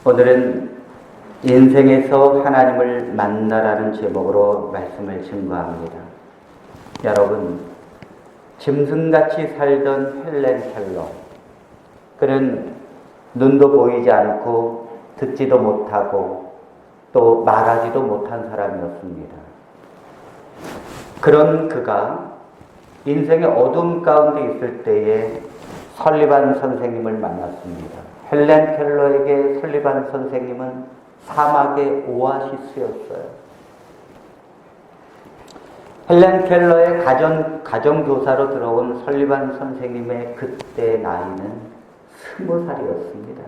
오늘은 인생에서 하나님을 만나라는 제목으로 말씀을 증거합니다. 여러분, 짐승같이 살던 헬렌 켈러, 그는 눈도 보이지 않고 듣지도 못하고 또 말하지도 못한 사람이었습니다. 그런 그가 인생의 어둠 가운데 있을 때에 설리반 선생님을 만났습니다. 헬렌 켈러에게 설리반 선생님은 사막의 오아시스였어요. 헬렌 켈러의 가정교사로 들어온 설리반 선생님의 그때 나이는 20살이었습니다.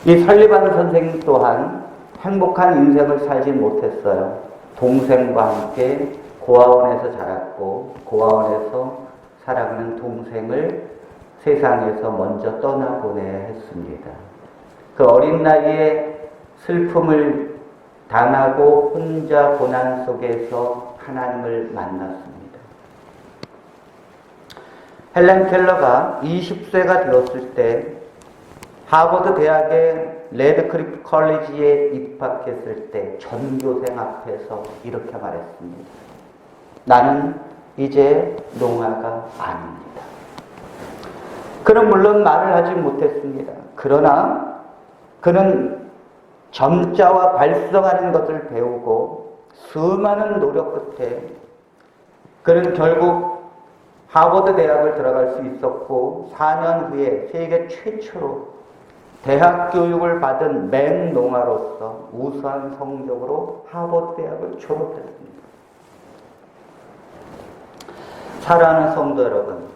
이 설리반 선생님 또한 행복한 인생을 살지 못했어요. 동생과 함께 고아원에서 자랐고 고아원에서 살아가는 동생을 세상에서 먼저 떠나보내야 했습니다. 그 어린 나이에 슬픔을 당하고 혼자 고난 속에서 하나님을 만났습니다. 헬렌 켈러가 20세가 되었을 때 하버드 대학의 레드크리프 컬리지에 입학했을 때 전교생 앞에서 이렇게 말했습니다. 나는 이제 농아가 아닙니다. 그는 물론 말을 하지 못했습니다. 그러나 그는 점자와 발성하는 것을 배우고 수많은 노력 끝에 그는 결국 하버드 대학을 들어갈 수 있었고 4년 후에 세계 최초로 대학 교육을 받은 맹농아로서 우수한 성적으로 하버드 대학을 졸업했습니다. 사랑하는 성도 여러분,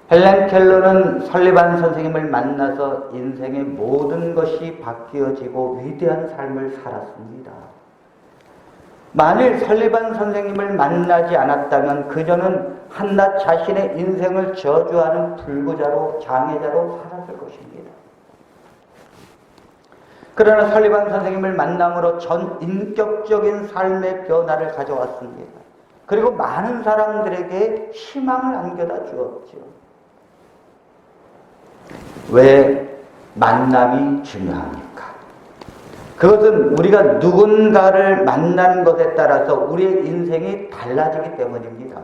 헬렌 켈러는 설리반 선생님을 만나서 인생의 모든 것이 바뀌어지고 위대한 삶을 살았습니다. 만일 설리반 선생님을 만나지 않았다면 그녀는 한낱 자신의 인생을 저주하는 불구자로 장애자로 살았을 것입니다. 그러나 설리반 선생님을 만남으로 전 인격적인 삶의 변화를 가져왔습니다. 그리고 많은 사람들에게 희망을 안겨다 주었죠. 왜 만남이 중요합니까? 그것은 우리가 누군가를 만나는 것에 따라서 우리의 인생이 달라지기 때문입니다.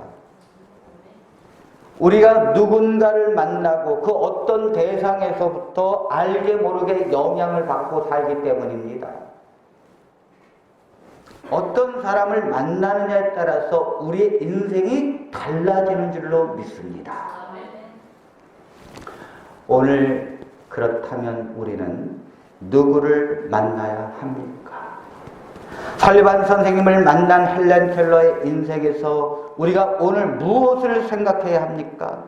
우리가 누군가를 만나고 그 어떤 대상에서부터 알게 모르게 영향을 받고 살기 때문입니다. 어떤 사람을 만나느냐에 따라서 우리의 인생이 달라지는 줄로 믿습니다. 오늘 그렇다면 우리는 누구를 만나야 합니까? 설리반 선생님을 만난 헬렌 켈러의 인생에서 우리가 오늘 무엇을 생각해야 합니까?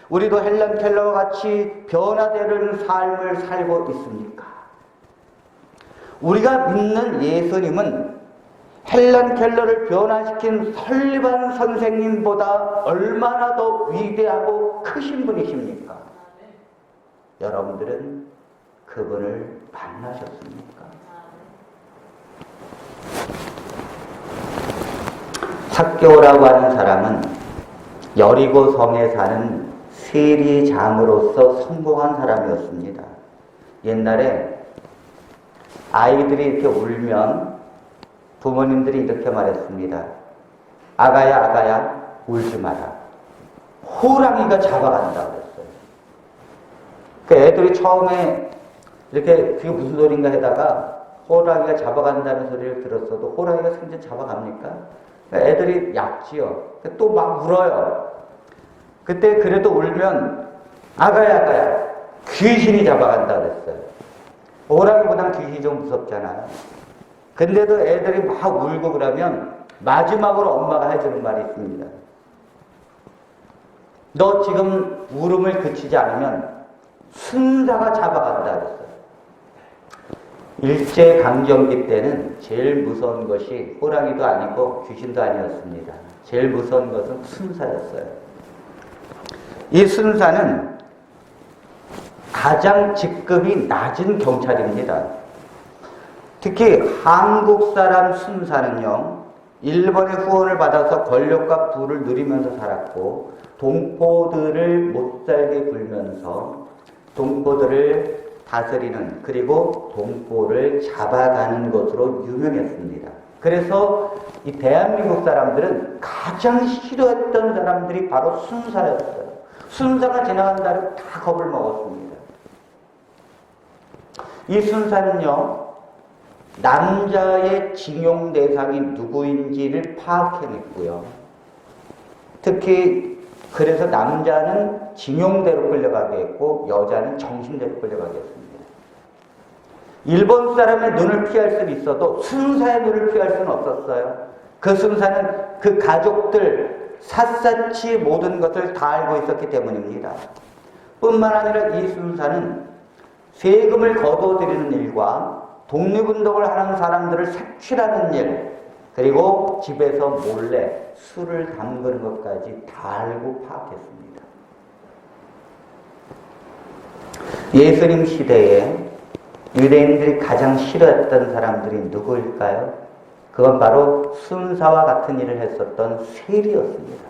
우리도 헬렌 켈러와 같이 변화되는 삶을 살고 있습니까? 우리가 믿는 예수님은 헬렌 켈러를 변화시킨 설리반 선생님보다 얼마나 더 위대하고 크신 분이십니까? 여러분들은 그분을 만나셨습니까? 삭개오라고 하는 사람은 여리고 성에 사는 세리장으로서 성공한 사람이었습니다. 옛날에 아이들이 이렇게 울면 부모님들이 이렇게 말했습니다. 아가야, 아가야, 울지 마라. 호랑이가 잡아간다 그랬어요. 그 애들이 처음에 이렇게 그게 무슨 소린가 하다가 호랑이가 잡아간다는 소리를 들었어도 호랑이가 진짜 잡아갑니까? 그러니까 애들이 약지요. 또 막 울어요. 그때 그래도 울면 아가야, 아가야, 귀신이 잡아간다 그랬어요. 호랑이보단 귀신이 좀 무섭잖아요. 근데도 애들이 막 울고 그러면 마지막으로 엄마가 해주는 말이 있습니다. 너 지금 울음을 그치지 않으면 순사가 잡아간다 그랬어요. 일제강점기 때는 제일 무서운 것이 호랑이도 아니고 귀신도 아니었습니다. 제일 무서운 것은 순사였어요. 이 순사는 가장 직급이 낮은 경찰입니다. 특히 한국 사람 순사는요, 일본의 후원을 받아서 권력과 부를 누리면서 살았고 동포들을 못살게 굴면서 동포들을 다스리는, 그리고 동포를 잡아가는 것으로 유명했습니다. 그래서 이 대한민국 사람들은 가장 싫어했던 사람들이 바로 순사였어요. 순사가 지나간다면 다 겁을 먹었습니다. 이 순사는요, 남자의 징용 대상이 누구인지를 파악해냈고요. 특히 그래서 남자는 징용대로 끌려가게 했고 여자는 정신대로 끌려가게 했습니다. 일본 사람의 눈을 피할 수는 있어도 순사의 눈을 피할 수는 없었어요. 그 순사는 그 가족들 샅샅이 모든 것을 다 알고 있었기 때문입니다. 뿐만 아니라 이 순사는 세금을 거둬들이는 일과 독립운동을 하는 사람들을 색출하는 일, 그리고 집에서 몰래 술을 담그는 것까지 다 알고 파악했습니다. 예수님 시대에 유대인들이 가장 싫어했던 사람들이 누구일까요? 그건 바로 순사와 같은 일을 했었던 세리였습니다.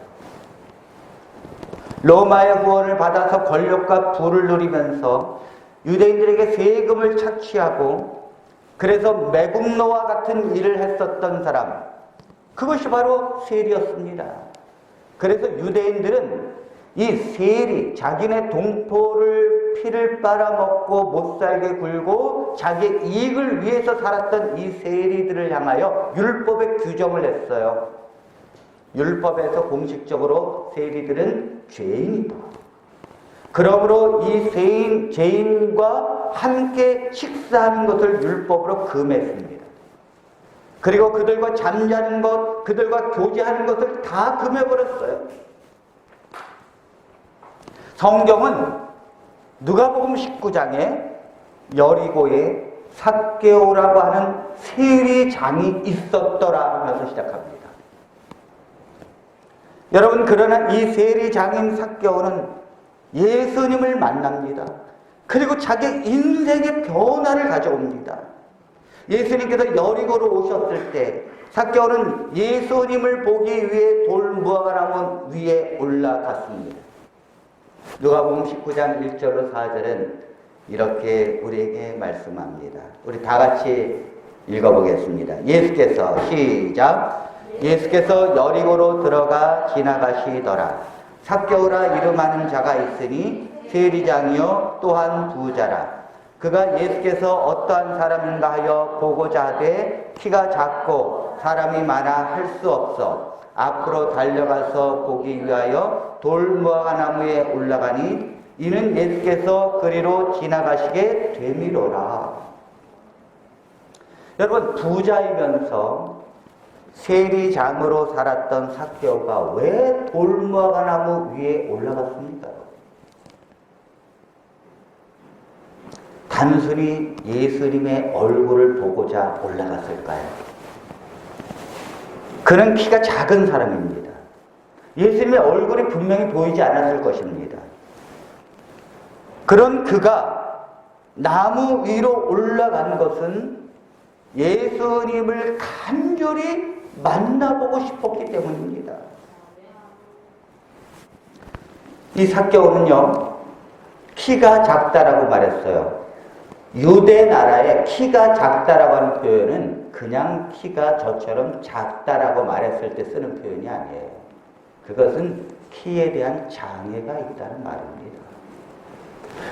로마의 후원을 받아서 권력과 부를 누리면서 유대인들에게 세금을 착취하고 그래서 매국노와 같은 일을 했었던 사람, 그것이 바로 세리였습니다. 그래서 유대인들은 이 세리, 자기네 동포를 피를 빨아먹고 못살게 굴고 자기의 이익을 위해서 살았던 이 세리들을 향하여 율법에 규정을 했어요. 율법에서 공식적으로 세리들은 죄인이다. 그러므로 이 죄인과 함께 식사하는 것을 율법으로 금했습니다. 그리고 그들과 잠자는 것, 그들과 교제하는 것을 다 금해버렸어요. 성경은 누가복음 19장에 여리고에 삭개오라고 하는 세리장이 있었더라 하면서 시작합니다. 여러분, 그러나 이 세리장인 삭개오는 예수님을 만납니다. 그리고 자기 인생의 변화를 가져옵니다. 예수님께서 여리고로 오셨을 때 삭개오는 예수님을 보기 위해 돌무화과나무 위에 올라갔습니다. 누가복음 19장 1절로 4절은 이렇게 우리에게 말씀합니다. 우리 다 같이 읽어보겠습니다. 예수께서 시작. 예수께서 여리고로 들어가 지나가시더라. 삭개오라 이름하는 자가 있으니 세리장이요 또한 부자라. 그가 예수께서 어떠한 사람인가 하여 보고자 하되 키가 작고 사람이 많아 할 수 없어 앞으로 달려가서 보기 위하여 돌무화과나무에 올라가니 이는 예수께서 그리로 지나가시게 되미로라. 여러분, 부자이면서 세리장으로 살았던 삭개오가 왜 돌무화과나무 위에 올라갔습니까? 단순히 예수님의 얼굴을 보고자 올라갔을까요? 그는 키가 작은 사람입니다. 예수님의 얼굴이 분명히 보이지 않았을 것입니다. 그런 그가 나무 위로 올라간 것은 예수님을 간절히 만나보고 싶었기 때문입니다. 이 삭개오는요, 키가 작다라고 말했어요. 유대 나라에 키가 작다라고 하는 표현은 그냥 키가 저처럼 작다라고 말했을 때 쓰는 표현이 아니에요. 그것은 키에 대한 장애가 있다는 말입니다.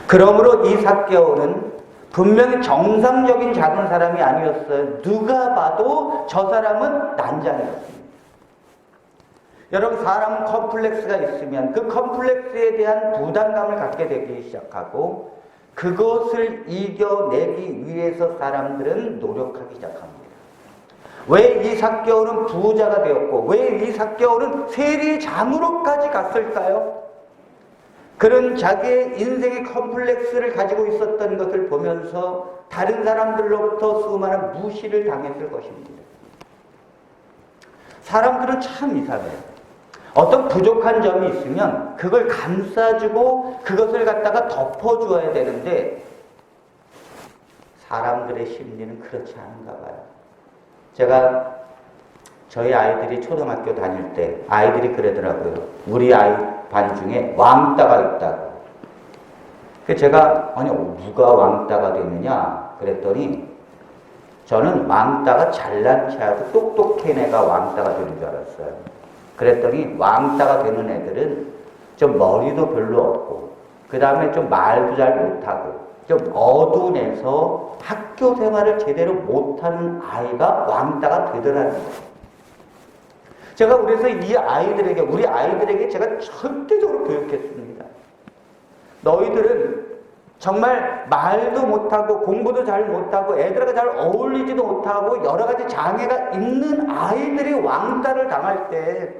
그러므로 이 삭개오는 분명히 정상적인 작은 사람이 아니었어요. 누가 봐도 저 사람은 난장이었습니다. 여러분, 사람은 컴플렉스가 있으면 그 컴플렉스에 대한 부담감을 갖게 되기 시작하고 그것을 이겨내기 위해서 사람들은 노력하기 시작합니다. 왜 이 삭개오는 부자가 되었고 왜 이 삭개오는 세리장으로까지 갔을까요? 그런 자기의 인생의 컴플렉스를 가지고 있었던 것을 보면서 다른 사람들로부터 수많은 무시를 당했을 것입니다. 사람들은 참 이상해요. 어떤 부족한 점이 있으면 그걸 감싸주고 그것을 갖다가 덮어주어야 되는데 사람들의 심리는 그렇지 않은가 봐요. 제가 저희 아이들이 초등학교 다닐 때 아이들이 그러더라고요. 우리 아이 반 중에 왕따가 있다고. 제가 아니 누가 왕따가 되느냐 그랬더니 저는 왕따가 잘난 체하고 똑똑한 애가 왕따가 되는 줄 알았어요. 그랬더니 왕따가 되는 애들은 좀 머리도 별로 없고 그 다음에 좀 말도 잘 못하고 좀 어두운 애서 학교 생활을 제대로 못하는 아이가 왕따가 되더라는 거예요. 제가 그래서 우리 아이들에게 제가 절대적으로 교육했습니다. 너희들은 정말 말도 못하고 공부도 잘 못하고 애들하고 잘 어울리지도 못하고 여러 가지 장애가 있는 아이들이 왕따를 당할 때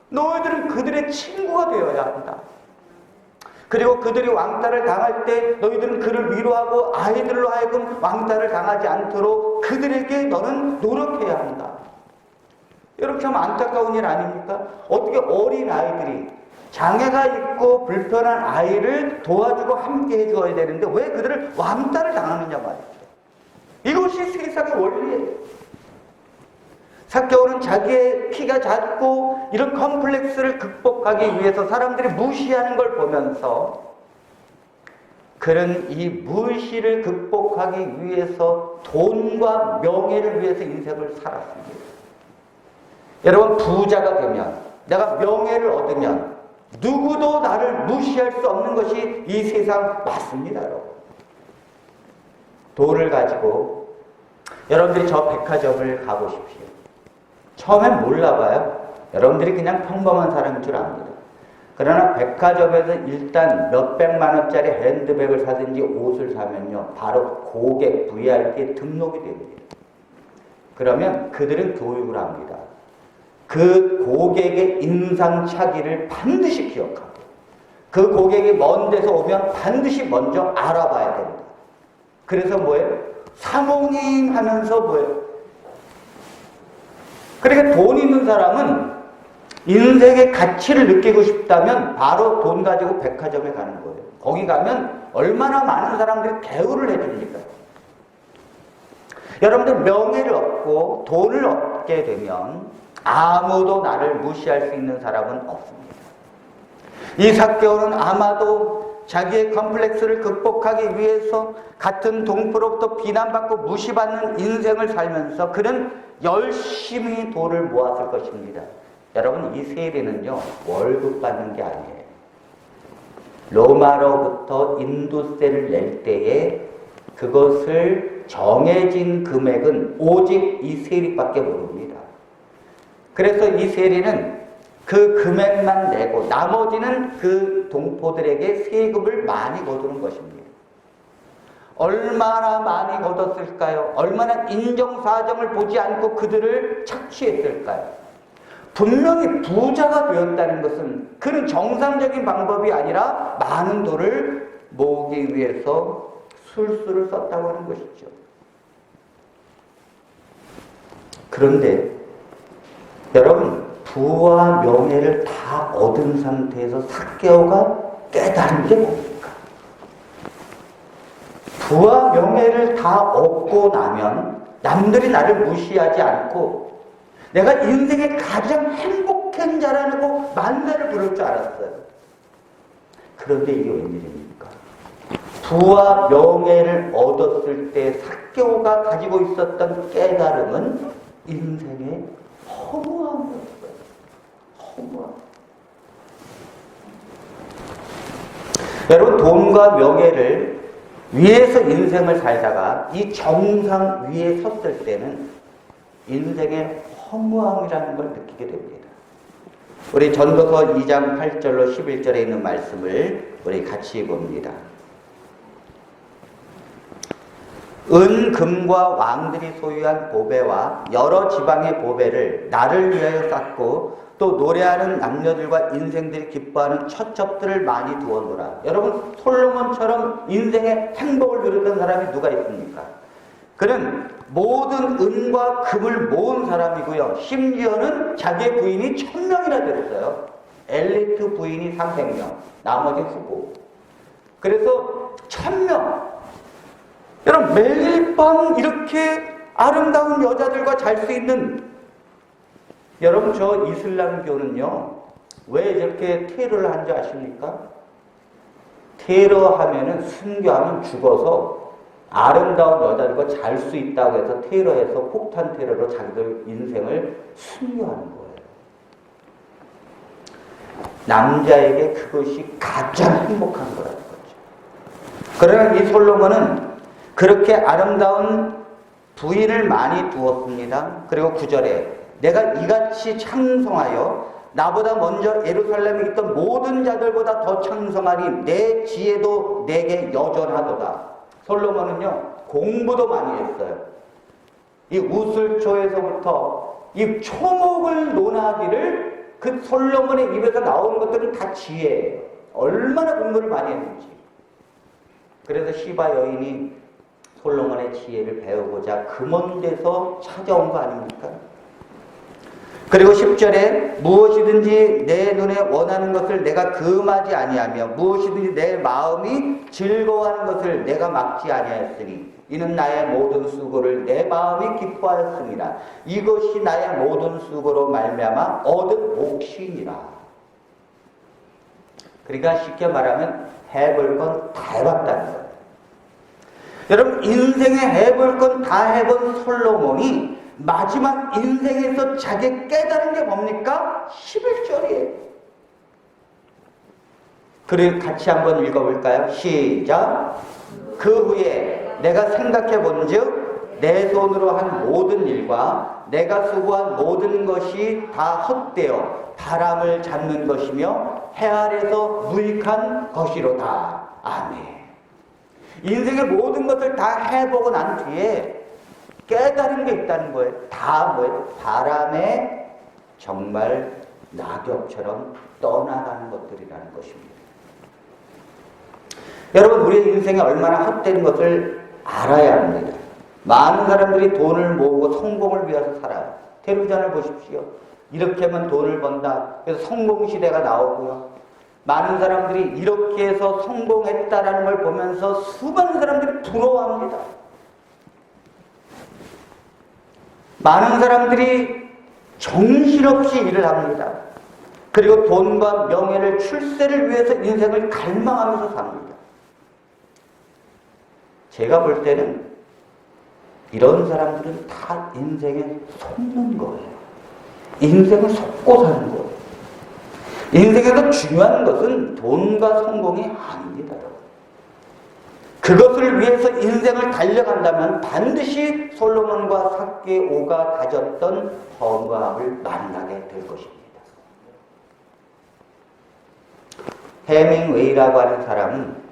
너희들은 그들의 친구가 되어야 한다. 그리고 그들이 왕따를 당할 때 너희들은 그를 위로하고 아이들로 하여금 왕따를 당하지 않도록 그들에게 너는 노력해야 한다. 여러분 참 안타까운 일 아닙니까? 어떻게 어린 아이들이 장애가 있고 불편한 아이를 도와주고 함께 해줘야 되는데 왜 그들을 왕따를 당하느냐 말이죠. 이것이 세상의 원리예요. 삭개오는 자기의 키가 작고 이런 컴플렉스를 극복하기 위해서 사람들이 무시하는 걸 보면서 그는 이 무시를 극복하기 위해서 돈과 명예를 위해서 인생을 살았습니다. 여러분 부자가 되면 내가 명예를 얻으면 누구도 나를 무시할 수 없는 것이 이 세상 맞습니다. 여러분. 돈을 가지고 여러분들이 저 백화점을 가보십시오. 처음엔 몰라봐요. 여러분들이 그냥 평범한 사람인 줄 압니다. 그러나 백화점에서 일단 몇백만 원짜리 핸드백을 사든지 옷을 사면요 바로 고객 VIP에 등록이 됩니다. 그러면 그들은 교육을 합니다. 그 고객의 인상착의를 반드시 기억하고 그 고객이 먼 데서 오면 반드시 먼저 알아봐야 됩니다. 그래서 뭐예요? 사모님 하면서 뭐예요? 그러니까 돈 있는 사람은 인생의 가치를 느끼고 싶다면 바로 돈 가지고 백화점에 가는 거예요. 거기 가면 얼마나 많은 사람들이 대우를 해줍니까? 여러분들 명예를 얻고 돈을 얻게 되면 아무도 나를 무시할 수 있는 사람은 없습니다. 이 삭개오는 아마도 자기의 컴플렉스를 극복하기 위해서 같은 동포로부터 비난받고 무시받는 인생을 살면서 그는 열심히 돈을 모았을 것입니다. 여러분 이 세리는요 월급 받는 게 아니에요. 로마로부터 인도세를 낼 때에 그것을 정해진 금액은 오직 이 세리밖에 모릅니다. 그래서 이 세리는 그 금액만 내고 나머지는 그 동포들에게 세금을 많이 거두는 것입니다. 얼마나 많이 거뒀을까요? 얼마나 인정사정을 보지 않고 그들을 착취했을까요? 분명히 부자가 되었다는 것은 그는 정상적인 방법이 아니라 많은 돈을 모으기 위해서 술수를 썼다고 하는 것이죠. 그런데 여러분 부와 명예를 다 얻은 상태에서 삭개오가 깨달은 게 뭡니까? 부와 명예를 다 얻고 나면 남들이 나를 무시하지 않고 내가 인생의 가장 행복한 자라고 만나를 부를 줄 알았어요. 그런데 이게 웬일입니까? 부와 명예를 얻었을 때 삭개오가 가지고 있었던 깨달음은 인생의 허무한 거였어요. 허무한. 여러분 돈과 명예를 위해서 인생을 살다가 이 정상 위에 섰을 때는 인생의 허무함이라는 걸 느끼게 됩니다. 우리 전도서 2장 8절로 11절에 있는 말씀을 우리 같이 봅니다. 은, 금과 왕들이 소유한 보배와 여러 지방의 보배를 나를 위하여 쌓고 또 노래하는 남녀들과 인생들이 기뻐하는 처첩들을 많이 두었노라. 여러분 솔로몬처럼 인생의 행복을 누렸던 사람이 누가 있습니까? 그는 모든 은과 금을 모은 사람이고요. 심지어는 자기의 부인이 1000명이나 됐어요. 엘리트 부인이 300명, 나머지 후보. 그래서 1000명. 여러분 매일 밤 이렇게 아름다운 여자들과 잘 수 있는, 여러분 저 이슬람교는요 왜 이렇게 테러를 한지 아십니까? 테러하면은 순교하면 죽어서 아름다운 여자들과 잘 수 있다고 해서 테러해서 폭탄 테러로 자기들 인생을 순교하는 거예요. 남자에게 그것이 가장 행복한 거라는 거죠. 그러나 이 솔로몬은 그렇게 아름다운 부인을 많이 두었습니다. 그리고 9절에 내가 이같이 창성하여 나보다 먼저 예루살렘에 있던 모든 자들보다 더 창성하니 내 지혜도 내게 여전하도다. 솔로몬은요, 공부도 많이 했어요. 이 우슬초에서부터 이 초목을 논하기를 그 솔로몬의 입에서 나오는 것들은 다 지혜예요. 얼마나 공부를 많이 했는지. 그래서 시바 여인이 솔로몬의 지혜를 배우고자 금원대에서 찾아온 거 아닙니까? 그리고 10절에 무엇이든지 내 눈에 원하는 것을 내가 금하지 아니하며 무엇이든지 내 마음이 즐거워하는 것을 내가 막지 아니하였으니 이는 나의 모든 수고를 내 마음이 기뻐하였습니다. 이것이 나의 모든 수고로 말미암아 얻은 몫이니라. 그러니까 쉽게 말하면 해볼 건 다 해봤다는 거예요. 여러분, 인생에 해볼 건 다 해본 솔로몬이 마지막 인생에서 자기 깨달은 게 뭡니까? 11절이에요. 그리고 같이 한번 읽어볼까요? 시작. 그 후에 내가 생각해 본즉 내 손으로 한 모든 일과 내가 수고한 모든 것이 다 헛되어 바람을 잡는 것이며 해 아래서 무익한 것이로다. 아멘. 인생의 모든 것을 다 해보고 난 뒤에 깨달은 게 있다는 거예요. 다 뭐예요? 바람에 정말 낙엽처럼 떠나가는 것들이라는 것입니다. 여러분, 우리의 인생에 얼마나 헛된 것을 알아야 합니다. 많은 사람들이 돈을 모으고 성공을 위해서 살아요. 텔레비전을 보십시오. 이렇게 하면 돈을 번다. 그래서 성공시대가 나오고요. 많은 사람들이 이렇게 해서 성공했다라는 걸 보면서 수많은 사람들이 부러워합니다. 많은 사람들이 정신없이 일을 합니다. 그리고 돈과 명예를, 출세를 위해서 인생을 갈망하면서 삽니다. 제가 볼 때는 이런 사람들은 다 인생에 속는 거예요. 인생을 속고 사는 거예요. 인생에서 중요한 것은 돈과 성공이 아닙니다. 그것을 위해서 인생을 달려간다면 반드시 솔로몬과 삭개오가 가졌던 건강을 만나게 될 것입니다. 해밍웨이라고 하는 사람은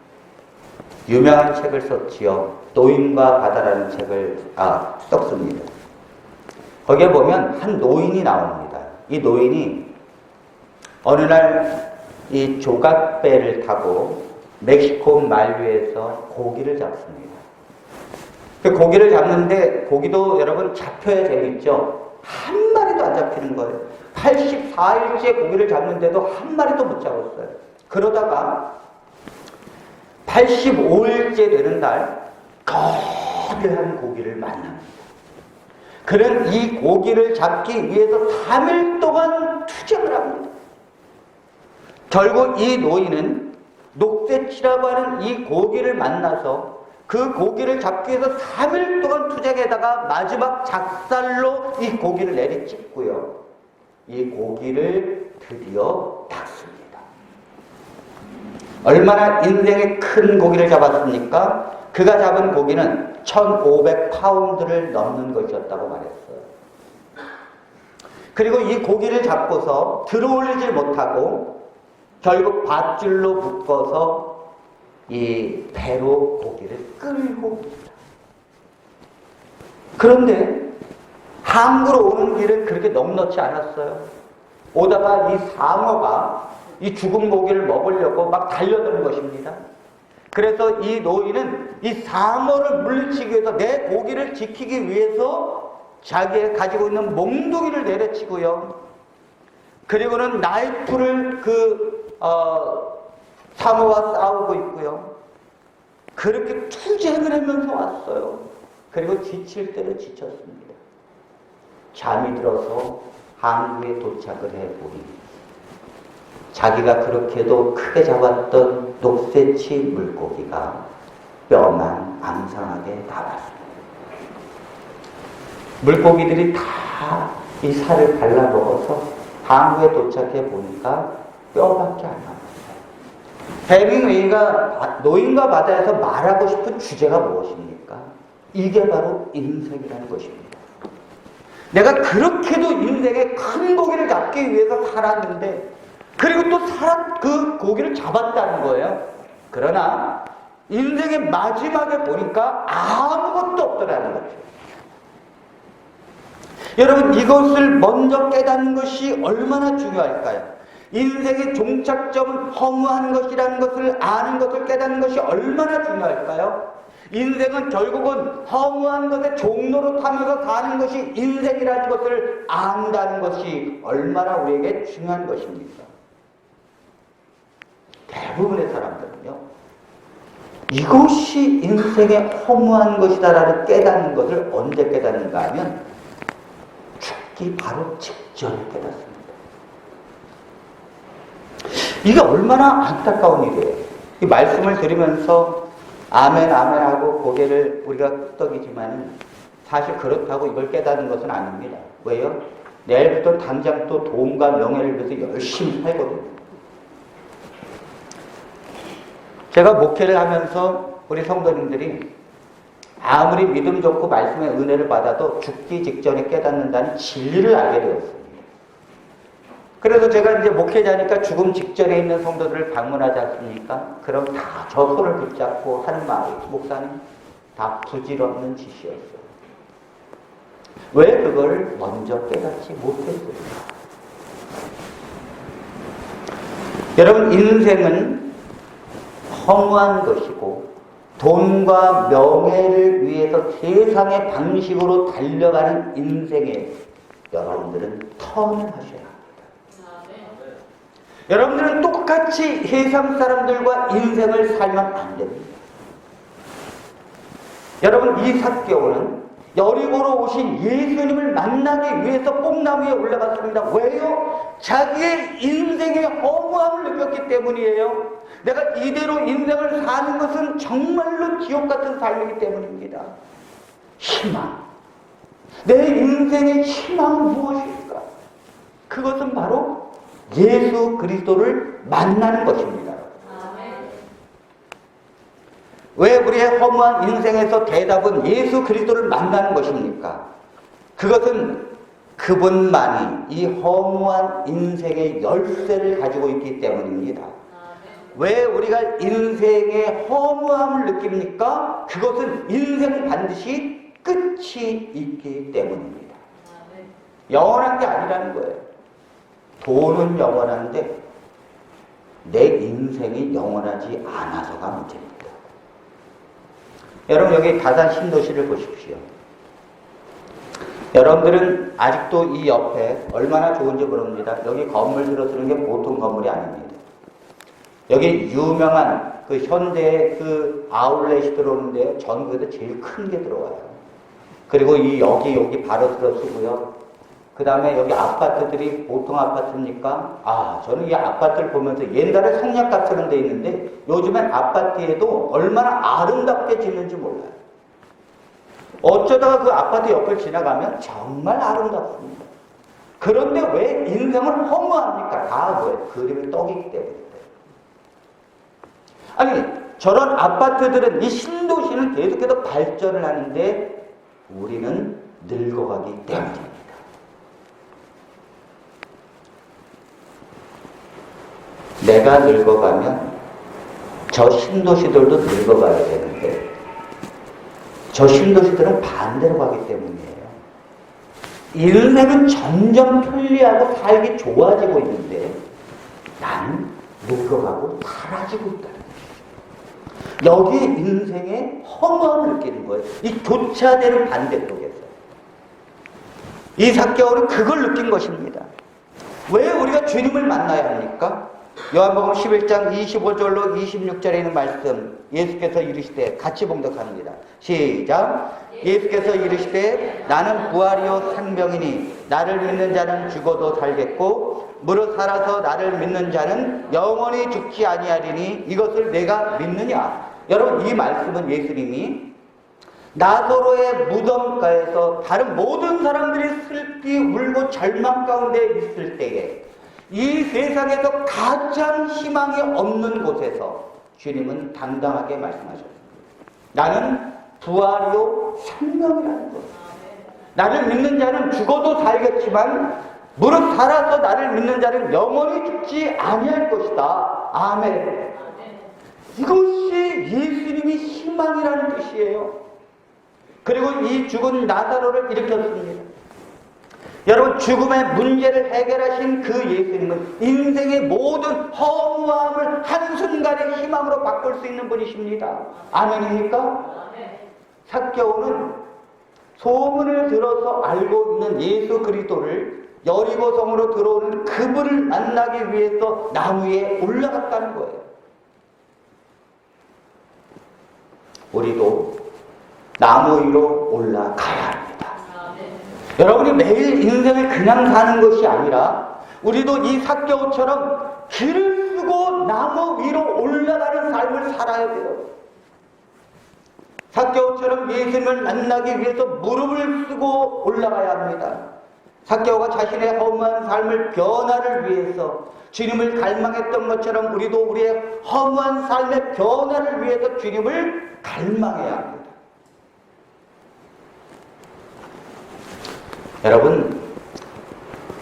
유명한 책을 썼지요. 노인과 바다라는 책을 썼습니다. 거기에 보면 한 노인이 나옵니다. 이 노인이 어느 날 이 조각배를 타고 멕시코 만류에서 고기를 잡습니다. 그 고기를 잡는데 고기도 여러분 잡혀야 재밌죠? 한 마리도 안 잡히는 거예요. 84일째 고기를 잡는데도 한 마리도 못 잡았어요. 그러다가 85일째 되는 날 거대한 고기를 만납니다. 그는 이 고기를 잡기 위해서 3일 동안 투쟁을 합니다. 결국 이 노인은 녹새치라고 하는 이 고기를 만나서 그 고기를 잡기 위해서 3일 동안 투쟁에다가 마지막 작살로 이 고기를 내리찍고요. 이 고기를 드디어 닦습니다. 얼마나 인생의 큰 고기를 잡았습니까? 그가 잡은 고기는 1500파운드를 넘는 것이었다고 말했어요. 그리고 이 고기를 잡고서 들어올리지 못하고 결국 밧줄로 묶어서 이 배로 고기를 끌고 옵니다. 그런데 항구로 오는 길은 그렇게 넉넉지 않았어요. 오다가 이 상어가 이 죽은 고기를 먹으려고 막 달려드는 것입니다. 그래서 이 노인은 이 상어를 물리치기 위해서 내 고기를 지키기 위해서 자기가 가지고 있는 몽둥이를 내려치고요. 그리고는 나이프를 상어와 싸우고 있고요. 그렇게 투쟁을 하면서 왔어요. 그리고 지칠 때는 지쳤습니다. 잠이 들어서 항구에 도착을 해보니 자기가 그렇게도 크게 잡았던 녹새치 물고기가 뼈만 앙상하게 남았습니다. 물고기들이 다 이 살을 발라먹어서 항구에 도착해 보니까 뼈밖에 안 남았어요. 해밍웨이가 노인과 바다에서 말하고 싶은 주제가 무엇입니까? 이게 바로 인생이라는 것입니다. 내가 그렇게도 인생의 큰 고기를 잡기 위해서 살았는데, 그리고 또 그 고기를 잡았다는 거예요. 그러나 인생의 마지막에 보니까 아무것도 없더라는 거죠. 여러분, 이것을 먼저 깨닫는 것이 얼마나 중요할까요? 인생의 종착점은 허무한 것이라는 것을 아는 것을 깨닫는 것이 얼마나 중요할까요? 인생은 결국은 허무한 것의 종로로 타면서 사는 것이 인생이라는 것을 안다는 것이 얼마나 우리에게 중요한 것입니까? 대부분의 사람들은요, 이것이 인생의 허무한 것이다라는 깨닫는 것을 언제 깨닫는가 하면 죽기 바로 직전에 깨닫습니다. 이게 얼마나 안타까운 일이에요. 이 말씀을 들으면서 아멘 아멘 하고 고개를 우리가 끄덕이지만 사실 그렇다고 이걸 깨닫는 것은 아닙니다. 왜요? 내일부터 당장 또 돈과 명예를 위해서 열심히 살거든요. 제가 목회를 하면서 우리 성도님들이 아무리 믿음 좋고 말씀의 은혜를 받아도 죽기 직전에 깨닫는다는 진리를 알게 되었습니다. 그래서 제가 이제 목회자니까 죽음 직전에 있는 성도들을 방문하지 않습니까? 그럼 다 저 손을 붙잡고 하는 말이, 목사님, 다 부질없는 짓이었어요. 왜 그걸 먼저 깨닫지 못했습니까? 여러분, 인생은 허무한 것이고 돈과 명예를 위해서 세상의 방식으로 달려가는 인생에 여러분들은 턴을 하셔야 합니다. 여러분들은 똑같이 세상 사람들과 인생을 살면 안 됩니다. 여러분, 이 삭개오는 여리고로 오신 예수님을 만나기 위해서 뽕나무 위에 올라갔습니다. 왜요? 자기의 인생의 허무함을 느꼈기 때문이에요. 내가 이대로 인생을 사는 것은 정말로 지옥 같은 삶이기 때문입니다. 희망. 내 인생의 희망은 무엇일까? 그것은 바로 예수 그리스도를 만나는 것입니다. 왜 우리의 허무한 인생에서 대답은 예수 그리스도를 만나는 것입니까? 그것은 그분만이 이 허무한 인생의 열쇠를 가지고 있기 때문입니다. 왜 우리가 인생의 허무함을 느낍니까? 그것은 인생은 반드시 끝이 있기 때문입니다. 영원한 게 아니라는 거예요. 돈은 영원한데 내 인생이 영원하지 않아서가 문제입니다. 여러분, 여기 다산 신도시를 보십시오. 여러분들은 아직도 이 옆에 얼마나 좋은지 모릅니다. 여기 건물 들어서는 게 보통 건물이 아닙니다. 여기 유명한 그 현대의 그 아울렛이 들어오는데 전국에서 제일 큰 게 들어와요. 그리고 여기 바로 들어서고요. 그 다음에 여기 아파트들이 보통 아파트입니까? 저는 이 아파트를 보면서 옛날에 성약 같은 데 있는데 요즘엔 아파트에도 얼마나 아름답게 짓는지 몰라요. 어쩌다가 그 아파트 옆을 지나가면 정말 아름답습니다. 그런데 왜 인생을 허무합니까? 다 뭐예요? 그림의 떡이기 때문에. 아니, 저런 아파트들은, 이 신도시는 계속해서 발전을 하는데 우리는 늙어가기 때문입니다. 내가 늙어가면 저 신도시들도 늙어가야 되는데 저 신도시들은 반대로 가기 때문이에요. 인생은 점점 편리하고 살기 좋아지고 있는데 나는 늙어가고 사라지고 있다는 거예요. 여기 인생의 허무함을 느끼는 거예요. 이 교차되는 반대쪽에서. 이 삭개오는 그걸 느낀 것입니다. 왜 우리가 주님을 만나야 합니까? 요한복음 11장 25절로 26절에 있는 말씀, 예수께서 이르시되, 같이 봉독합니다. 시작. 예수께서 이르시되 나는 부활이요 생명이니 나를 믿는 자는 죽어도 살겠고 무릇 살아서 나를 믿는 자는 영원히 죽지 아니하리니 이것을 내가 믿느냐. 여러분, 이 말씀은 예수님이 나사로의 무덤가에서 다른 모든 사람들이 슬피 울고 절망 가운데 있을 때에 이 세상에서 가장 희망이 없는 곳에서 주님은 당당하게 말씀하셨습니다. 나는 부활이요 생명이라는 것. 나를 믿는 자는 죽어도 살겠지만 무릇 살아서 나를 믿는 자는 영원히 죽지 아니할 것이다. 아멘. 이것이 예수님이 희망이라는 뜻이에요. 그리고 이 죽은 나사로를 일으켰습니다. 여러분, 죽음의 문제를 해결하신 그 예수님은 인생의 모든 허무함을 한순간의 희망으로 바꿀 수 있는 분이십니다. 아멘입니까? 삭개오는 소문을 들어서 알고 있는 예수 그리스도를 여리고성으로 들어오는 그분을 만나기 위해서 나무 위에 올라갔다는 거예요. 우리도 나무 위로 올라가야 합니다. 여러분이 매일 인생을 그냥 사는 것이 아니라 우리도 이 삭개오처럼 길을 쓰고 나무 위로 올라가는 삶을 살아야 돼요. 삭개오처럼 예수님을 만나기 위해서 무릎을 쓰고 올라가야 합니다. 삭개오가 자신의 허무한 삶을 변화를 위해서 주님을 갈망했던 것처럼 우리도 우리의 허무한 삶의 변화를 위해서 주님을 갈망해야 합니다. 여러분,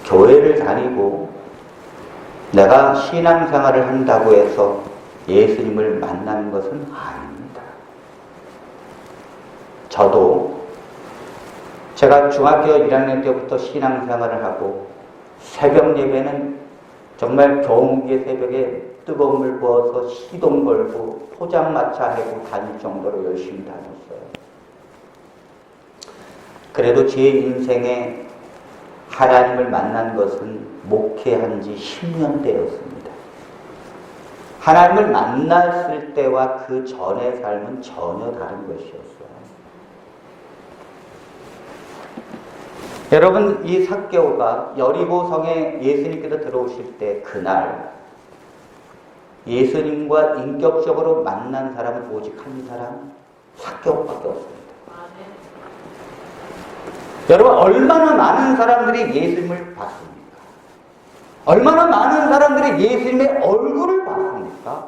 교회를 다니고 내가 신앙생활을 한다고 해서 예수님을 만나는 것은 아닙니다. 저도 제가 중학교 1학년 때부터 신앙생활을 하고 새벽 예배는 정말 경운기의 새벽에 뜨거운 물 부어서 시동 걸고 포장마차 해고 다닐 정도로 열심히 다녔어요. 그래도 제 인생에 하나님을 만난 것은 목회한 지 10년 되었습니다. 하나님을 만났을 때와 그 전의 삶은 전혀 다른 것이었어요. 여러분, 이 삭개오가 여리고성에 예수님께서 들어오실 때 그날 예수님과 인격적으로 만난 사람은 오직 한 사람, 삭개오밖에 없습니다. 여러분, 얼마나 많은 사람들이 예수님을 봤습니까? 얼마나 많은 사람들이 예수님의 얼굴을 봤습니까?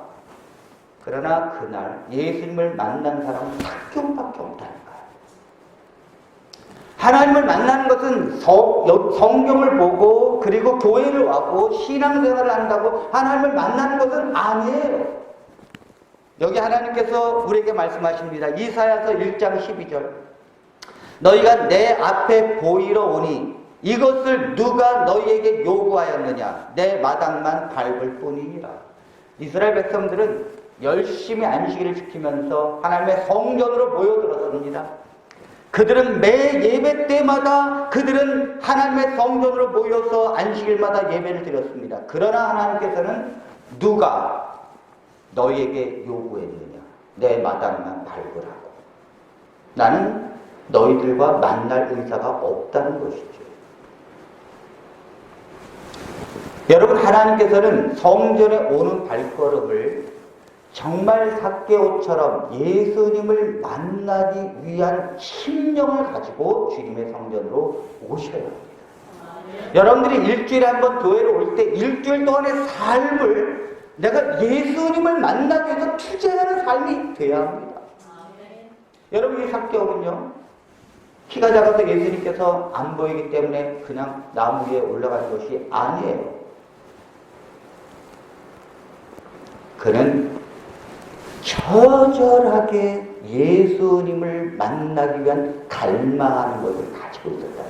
그러나 그날 예수님을 만난 사람은 삭개오밖에 없다는 거예요. 하나님을 만나는 것은 성경을 보고 그리고 교회를 와고 신앙생활을 한다고 하나님을 만나는 것은 아니에요. 여기 하나님께서 우리에게 말씀하십니다. 이사야서 1장 12절. 너희가 내 앞에 보이러 오니 이것을 누가 너희에게 요구하였느냐? 내 마당만 밟을 뿐이니라. 이스라엘 백성들은 열심히 안식일을 지키면서 하나님의 성전으로 모여들었습니다. 그들은 매 예배 때마다 그들은 하나님의 성전으로 모여서 안식일마다 예배를 드렸습니다. 그러나 하나님께서는 누가 너희에게 요구했느냐? 내 마당만 밟으라고. 나는 너희들과 만날 의사가 없다는 것이죠. 여러분, 하나님께서는 성전에 오는 발걸음을 정말 삭개오처럼 예수님을 만나기 위한 심령을 가지고 주님의 성전으로 오셔야 합니다. 여러분들이 일주일에 한 번 교회를 올 때 일주일 동안의 삶을 내가 예수님을 만나기 위해서 투자하는 삶이 돼야 합니다. 여러분, 이 삭개오는요, 키가 작아서 예수님께서 안 보이기 때문에 그냥 나무 위에 올라간 것이 아니에요. 그는 처절하게 예수님을 만나기 위한 갈망하는 것을 가지고 있었다.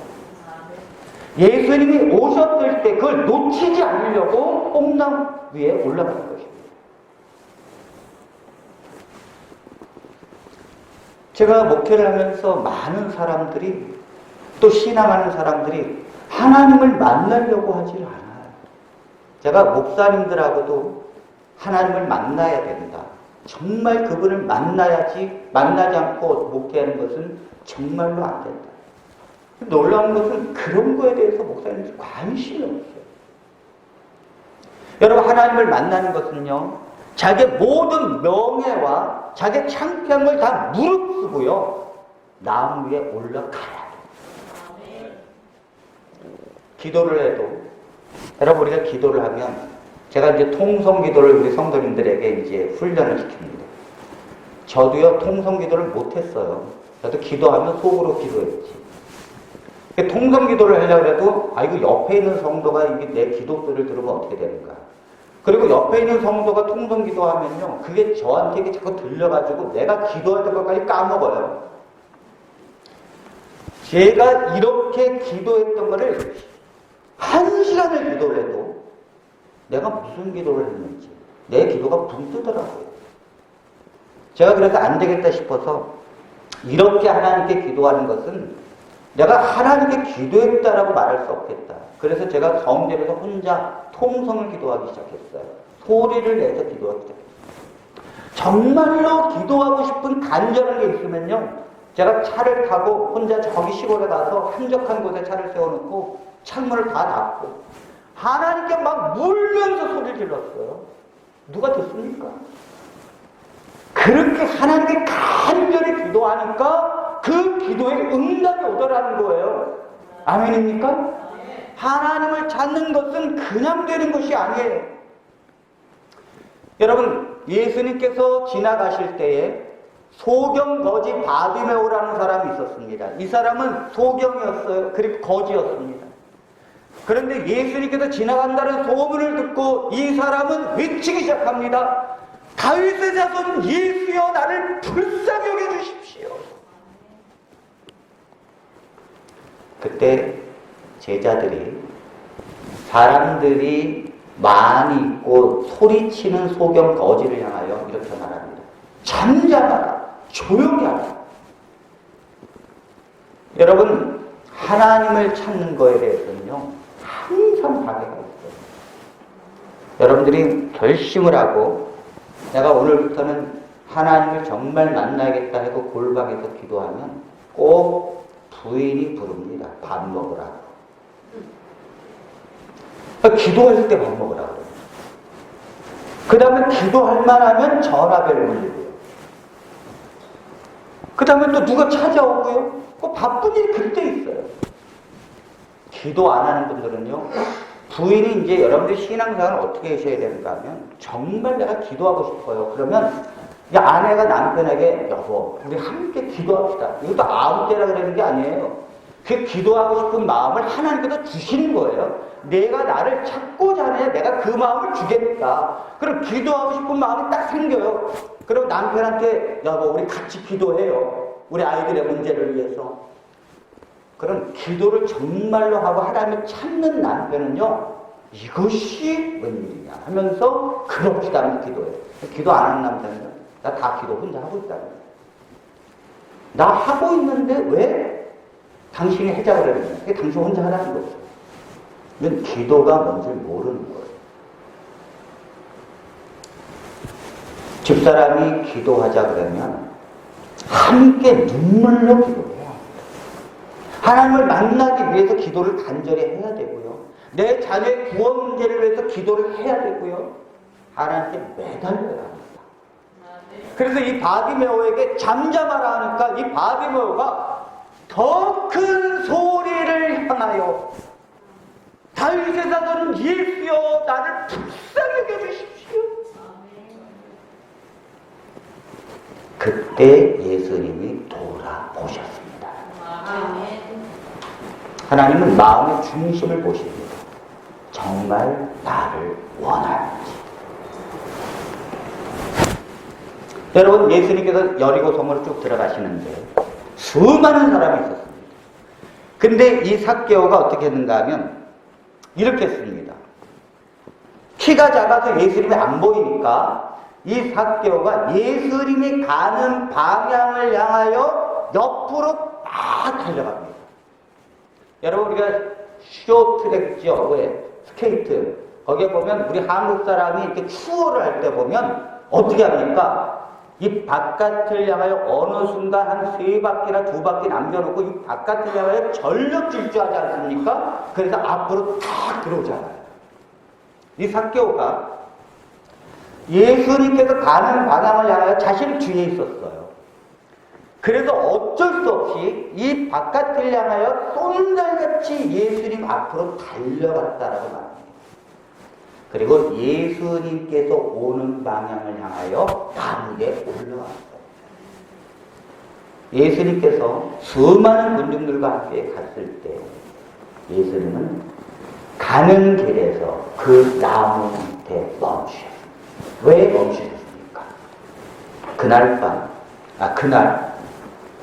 예수님이 오셨을 때 그걸 놓치지 않으려고 뽕나무 위에 올라가는 것입니다. 제가 목회를 하면서 많은 사람들이, 또 신앙하는 사람들이 하나님을 만나려고 하질 않아요. 제가 목사님들하고도 하나님을 만나야 된다, 정말 그분을 만나야지, 만나지 않고 목회하는 것은 정말로 안 된다. 놀라운 것은 그런 거에 대해서 목사님들이 관심이 없어요. 여러분, 하나님을 만나는 것은요, 자기의 모든 명예와 자기의 창피한 걸 다 무릅쓰고요, 나무 위에 올라가야 돼요. 기도를 해도, 여러분, 우리가 기도를 하면, 제가 이제 통성 기도를 우리 성도님들에게 이제 훈련을 시킵니다. 저도요, 통성 기도를 못했어요. 저도 기도하면 속으로 기도했지. 통성 기도를 하려고 해도, 이거 옆에 있는 성도가 이게 내 기도 소리를 들으면 어떻게 되는가. 그리고 옆에 있는 성도가 통성 기도하면요, 그게 저한테 이게 자꾸 들려가지고 내가 기도할 때까지 까먹어요. 제가 이렇게 기도했던 거를 1시간을 기도를 해도 내가 무슨 기도를 했는지 내 기도가 붕 뜨더라고요. 제가 그래서 안 되겠다 싶어서 이렇게 하나님께 기도하는 것은 내가 하나님께 기도했다라고 말할 수 없겠다. 그래서 제가 성전에서 혼자 통성을 기도하기 시작했어요. 소리를 내서 기도하기 시작했어요. 정말로 기도하고 싶은 간절한 게 있으면요, 제가 차를 타고 혼자 저기 시골에 가서 한적한 곳에 차를 세워놓고 창문을 다 닫고 하나님께 막 울면서 소리를 질렀어요. 누가 듣습니까? 그렇게 하나님께 간절히 기도하니까 그 기도에 응답이 오더라는 거예요. 아멘입니까? 하나님을 찾는 것은 그냥 되는 것이 아니에요. 여러분, 예수님께서 지나가실 때에 소경거지 바디메오라는 사람이 있었습니다. 이 사람은 소경이었어요. 그리고 거지였습니다. 그런데 예수님께서 지나간다는 소문을 듣고 이 사람은 외치기 시작합니다. 다윗의 자손 예수여, 나를 불쌍히 여겨주십시오. 그때 제자들이, 사람들이 많이 있고 소리치는 소경 거지를 향하여 이렇게 말합니다. 잠잠하라, 조용히 하라. 여러분, 하나님을 찾는 거에 대해서는요, 항상 방해가 있어요. 여러분들이 결심을 하고 내가 오늘부터는 하나님을 정말 만나야겠다 하고 골방에서 기도하면 꼭 부인이 부릅니다. 밥 먹으라고. 기도할 때 밥 먹으라고. 그 다음에 기도할 만하면 전화벨 울리고요. 그 다음에 또 누가 찾아오고요. 꼭 바쁜 일이 그때 있어요. 기도 안 하는 분들은요, 부인이 이제 여러분들 신앙생활을 어떻게 하셔야 되는가 하면, 정말 내가 기도하고 싶어요. 그러면 아내가 남편에게, 여보, 우리 함께 기도합시다. 이것도 아무 때나 그러는 게 아니에요. 그 기도하고 싶은 마음을 하나님께서 주시는 거예요. 내가 나를 찾고자 하네, 내가 그 마음을 주겠다. 그럼 기도하고 싶은 마음이 딱 생겨요. 그럼 남편한테, 여보, 우리 같이 기도해요. 우리 아이들의 문제를 위해서. 그런 기도를 정말로 하고 하나님을 찾는 남편은요, 이것이 웬일이냐 하면서 그럽시다 하면서 기도해요. 기도 안 하는 남편은 나 다 기도 혼자 하고 있다는 거예요. 나 하고 있는데 왜 당신이 해자 그러느냐. 그게 당신 혼자 하라는 거죠. 이건 기도가 뭔지 모르는 거예요. 집사람이 기도하자 그러면 함께 눈물로 기도해야 합니다. 하나님을 만나기 위해서 기도를 간절히 해야 되고요. 내 자녀의 구원 문제를 위해서 기도를 해야 되고요. 하나님께 매달려야 합니다. 그래서 이 바디메오에게 잠잠하라 하니까 이 바디메오가 더 큰 소리를 향하여 다윗의 자손 예수여, 나를 불쌍히 여겨주십시오. 그때 예수님이 돌아보셨습니다. 하나님은 마음의 중심을 보십니다. 정말 나를 원하는지. 여러분, 예수님께서 여리고 성으로 쭉 들어가시는데 수많은 사람이 있었습니다. 근데 이 삭개오가 어떻게 했는가 하면 이렇게 했습니다. 키가 작아서 예수님이 안 보이니까 이 삭개오가 예수님이 가는 방향을 향하여 옆으로 막 달려갑니다. 여러분, 우리가 쇼트랙죠. 왜? 스케이트. 거기에 보면 우리 한국 사람이 이렇게 추월을 할 때 보면 어떻게 합니까? 이 바깥을 향하여 어느 순간 한 3바퀴나 2바퀴 남겨놓고 이 바깥을 향하여 전력 질주하지 않습니까? 그래서 앞으로 탁 들어오잖아요. 이 삭개오가 예수님께서 가는 방향을 향하여 자신 뒤에 있었어요. 그래서 어쩔 수 없이 이 바깥을 향하여 쏜달같이 예수님 앞으로 달려갔다라고 말합니다. 그리고 예수님께서 오는 방향을 향하여 나무에 올라왔어요. 예수님께서 수많은 군중들과 함께 갔을 때 예수님은 가는 길에서 그 나무 밑에 멈추셨습니다. 왜 멈추셨습니까? 그날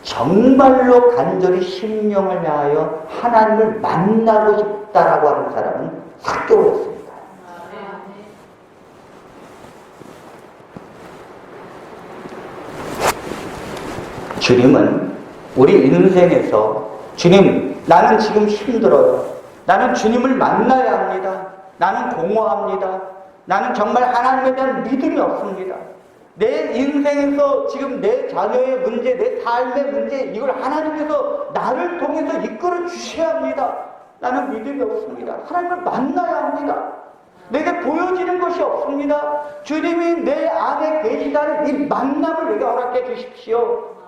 정말로 간절히 심령을 다하여 하나님을 만나고 싶다라고 하는 사람은 삭개오였습니다. 주님은 우리 인생에서 주님, 나는 지금 힘들어요. 나는 주님을 만나야 합니다. 나는 공허합니다. 나는 정말 하나님에 대한 믿음이 없습니다. 내 인생에서 지금 내 자녀의 문제, 내 삶의 문제, 이걸 하나님께서 나를 통해서 이끌어 주셔야 합니다. 나는 믿음이 없습니다. 하나님을 만나야 합니다. 내게 보여지는 것이 없습니다. 주님이 내 안에 계시다는 이 만남을 내게 허락해 주십시오.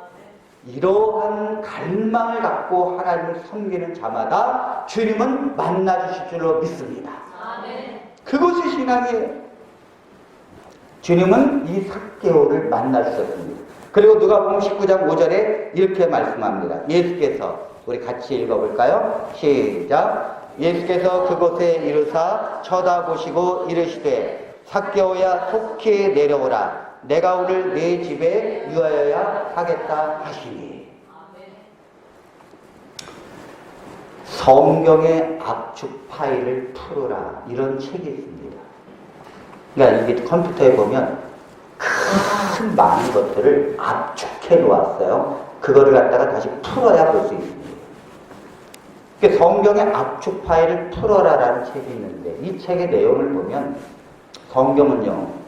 이러한 갈망을 갖고 하나님을 섬기는 자마다 주님은 만나주실 줄로 믿습니다. 그것이 신앙이에요. 주님은 이 삭개오를 만나주셨습니다. 그리고 누가복음 19장 5절에 이렇게 말씀합니다. 예수께서, 우리 같이 읽어볼까요? 시작. 예수께서 그곳에 이르사 쳐다보시고 이르시되 삭개오야 속히 내려오라. 내가 오늘 네 집에 유하여야 하겠다 하시니. 성경의 압축 파일을 풀어라, 이런 책이 있습니다. 그러니까 이게 컴퓨터에 보면 큰 많은 것들을 압축해 놓았어요. 그거를 갖다가 다시 풀어야 볼 수 있습니다. 그러니까 성경의 압축 파일을 풀어라라는 책이 있는데, 이 책의 내용을 보면 성경은요,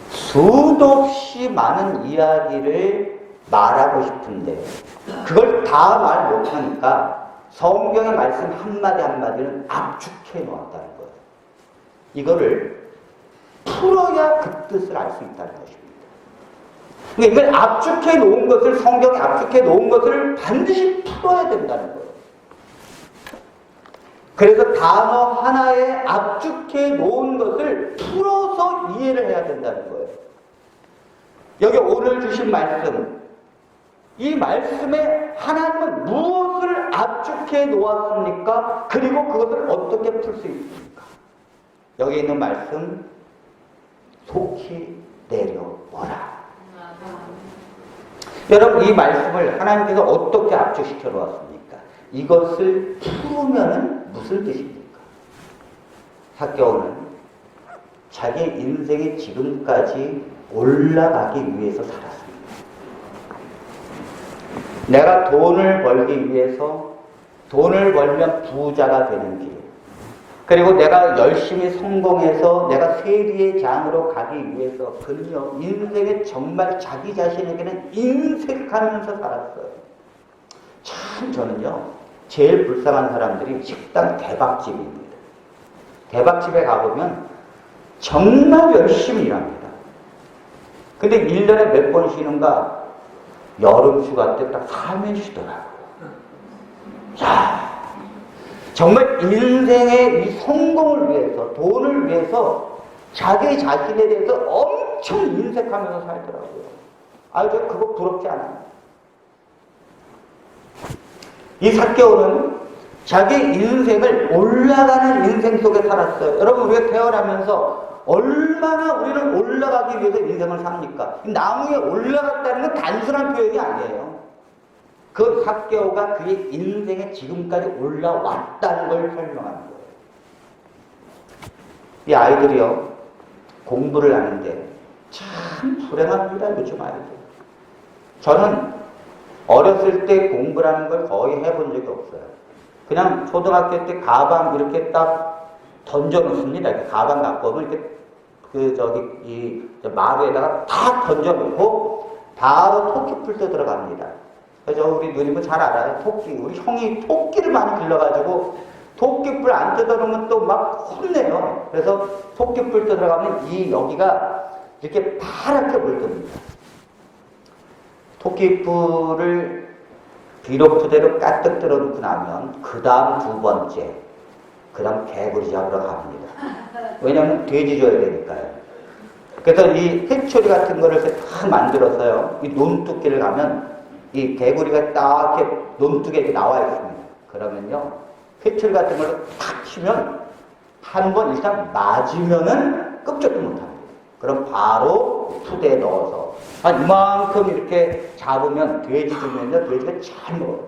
수도 없이 많은 이야기를 말하고 싶은데 그걸 다 말 못하니까 성경의 말씀 한마디 한마디는 압축해 놓았다는 거예요. 이거를 풀어야 그 뜻을 알 수 있다는 것입니다. 그러니까 이걸 압축해 놓은 것을, 성경에 압축해 놓은 것을 반드시 풀어야 된다는 거예요. 그래서 단어 하나에 압축해 놓은 것을 풀어서 이해를 해야 된다는 거예요. 여기 오늘 주신 말씀, 이 말씀에 하나님은 무엇을 압축해 놓았습니까? 그리고 그것을 어떻게 풀 수 있습니까? 여기 있는 말씀, 속히 내려오라. 여러분, 이 말씀을 하나님께서 어떻게 압축시켜 놓았습니까? 이것을 풀으면 무슨 뜻입니까? 삭개오는 자기 인생이 지금까지 올라가기 위해서 살았습니다. 내가 돈을 벌기 위해서, 돈을 벌면 부자가 되는 길, 그리고 내가 열심히 성공해서 내가 세리의 장으로 가기 위해서 그는요, 인생에 정말 자기 자신에게는 인색하면서 살았어요. 참 저는요, 제일 불쌍한 사람들이 식당 대박집입니다. 대박집에 가보면 정말 열심히 일합니다. 근데 1년에 몇 번 쉬는가? 여름 휴가 때 딱 3일 쉬더라고요. 야, 정말 인생의 이 성공을 위해서, 돈을 위해서 자기 자신에 대해서 엄청 인색하면서 살더라고요. 저 그거 부럽지 않아요. 이 삭개오는 자기 인생을 올라가는 인생 속에 살았어요. 여러분, 우리가 태어나면서 얼마나 우리는 올라가기 위해서 인생을 삽니까? 나무에 올라갔다는 건 단순한 표현이 아니에요. 그 삭개오가 그의 인생에 지금까지 올라왔다는 걸 설명하는 거예요. 이 아이들이요, 공부를 하는데 참 불행합니다, 요즘 아이들. 저는 어렸을 때 공부라는 걸 거의 해본 적이 없어요. 그냥 초등학교 때 가방 이렇게 딱 던져 놓습니다. 이렇게 가방 갖고 오면 이렇게 마루에다가 탁 던져 놓고 바로 토끼 풀도 들어갑니다. 그래서 우리 누님은 잘 알아요. 토끼. 우리 형이 토끼를 많이 길러가지고 토끼뿔 안 뜯어놓으면 또 막 혼내요. 그래서 토끼뿔 뜯어가면 이 여기가 이렇게 파랗게 물듭니다. 토끼뿔을 비로푸대로 까뜩 들어놓고 나면 그 다음 두 번째, 그 다음 개구리 잡으러 갑니다. 왜냐면 돼지 줘야 되니까요. 그래서 이 회초리 같은 거를 다 만들었어요. 이 논두께를 가면 이 개구리가 딱 이렇게 논두개 이렇게 나와 있습니다. 그러면요, 회초리 같은 걸로 탁 치면 한 번 일단 맞으면은 끔찍도 못합니다. 그럼 바로 푸대에 넣어서 한 이만큼 이렇게 잡으면 돼지 주면요, 돼지가 잘 먹어요.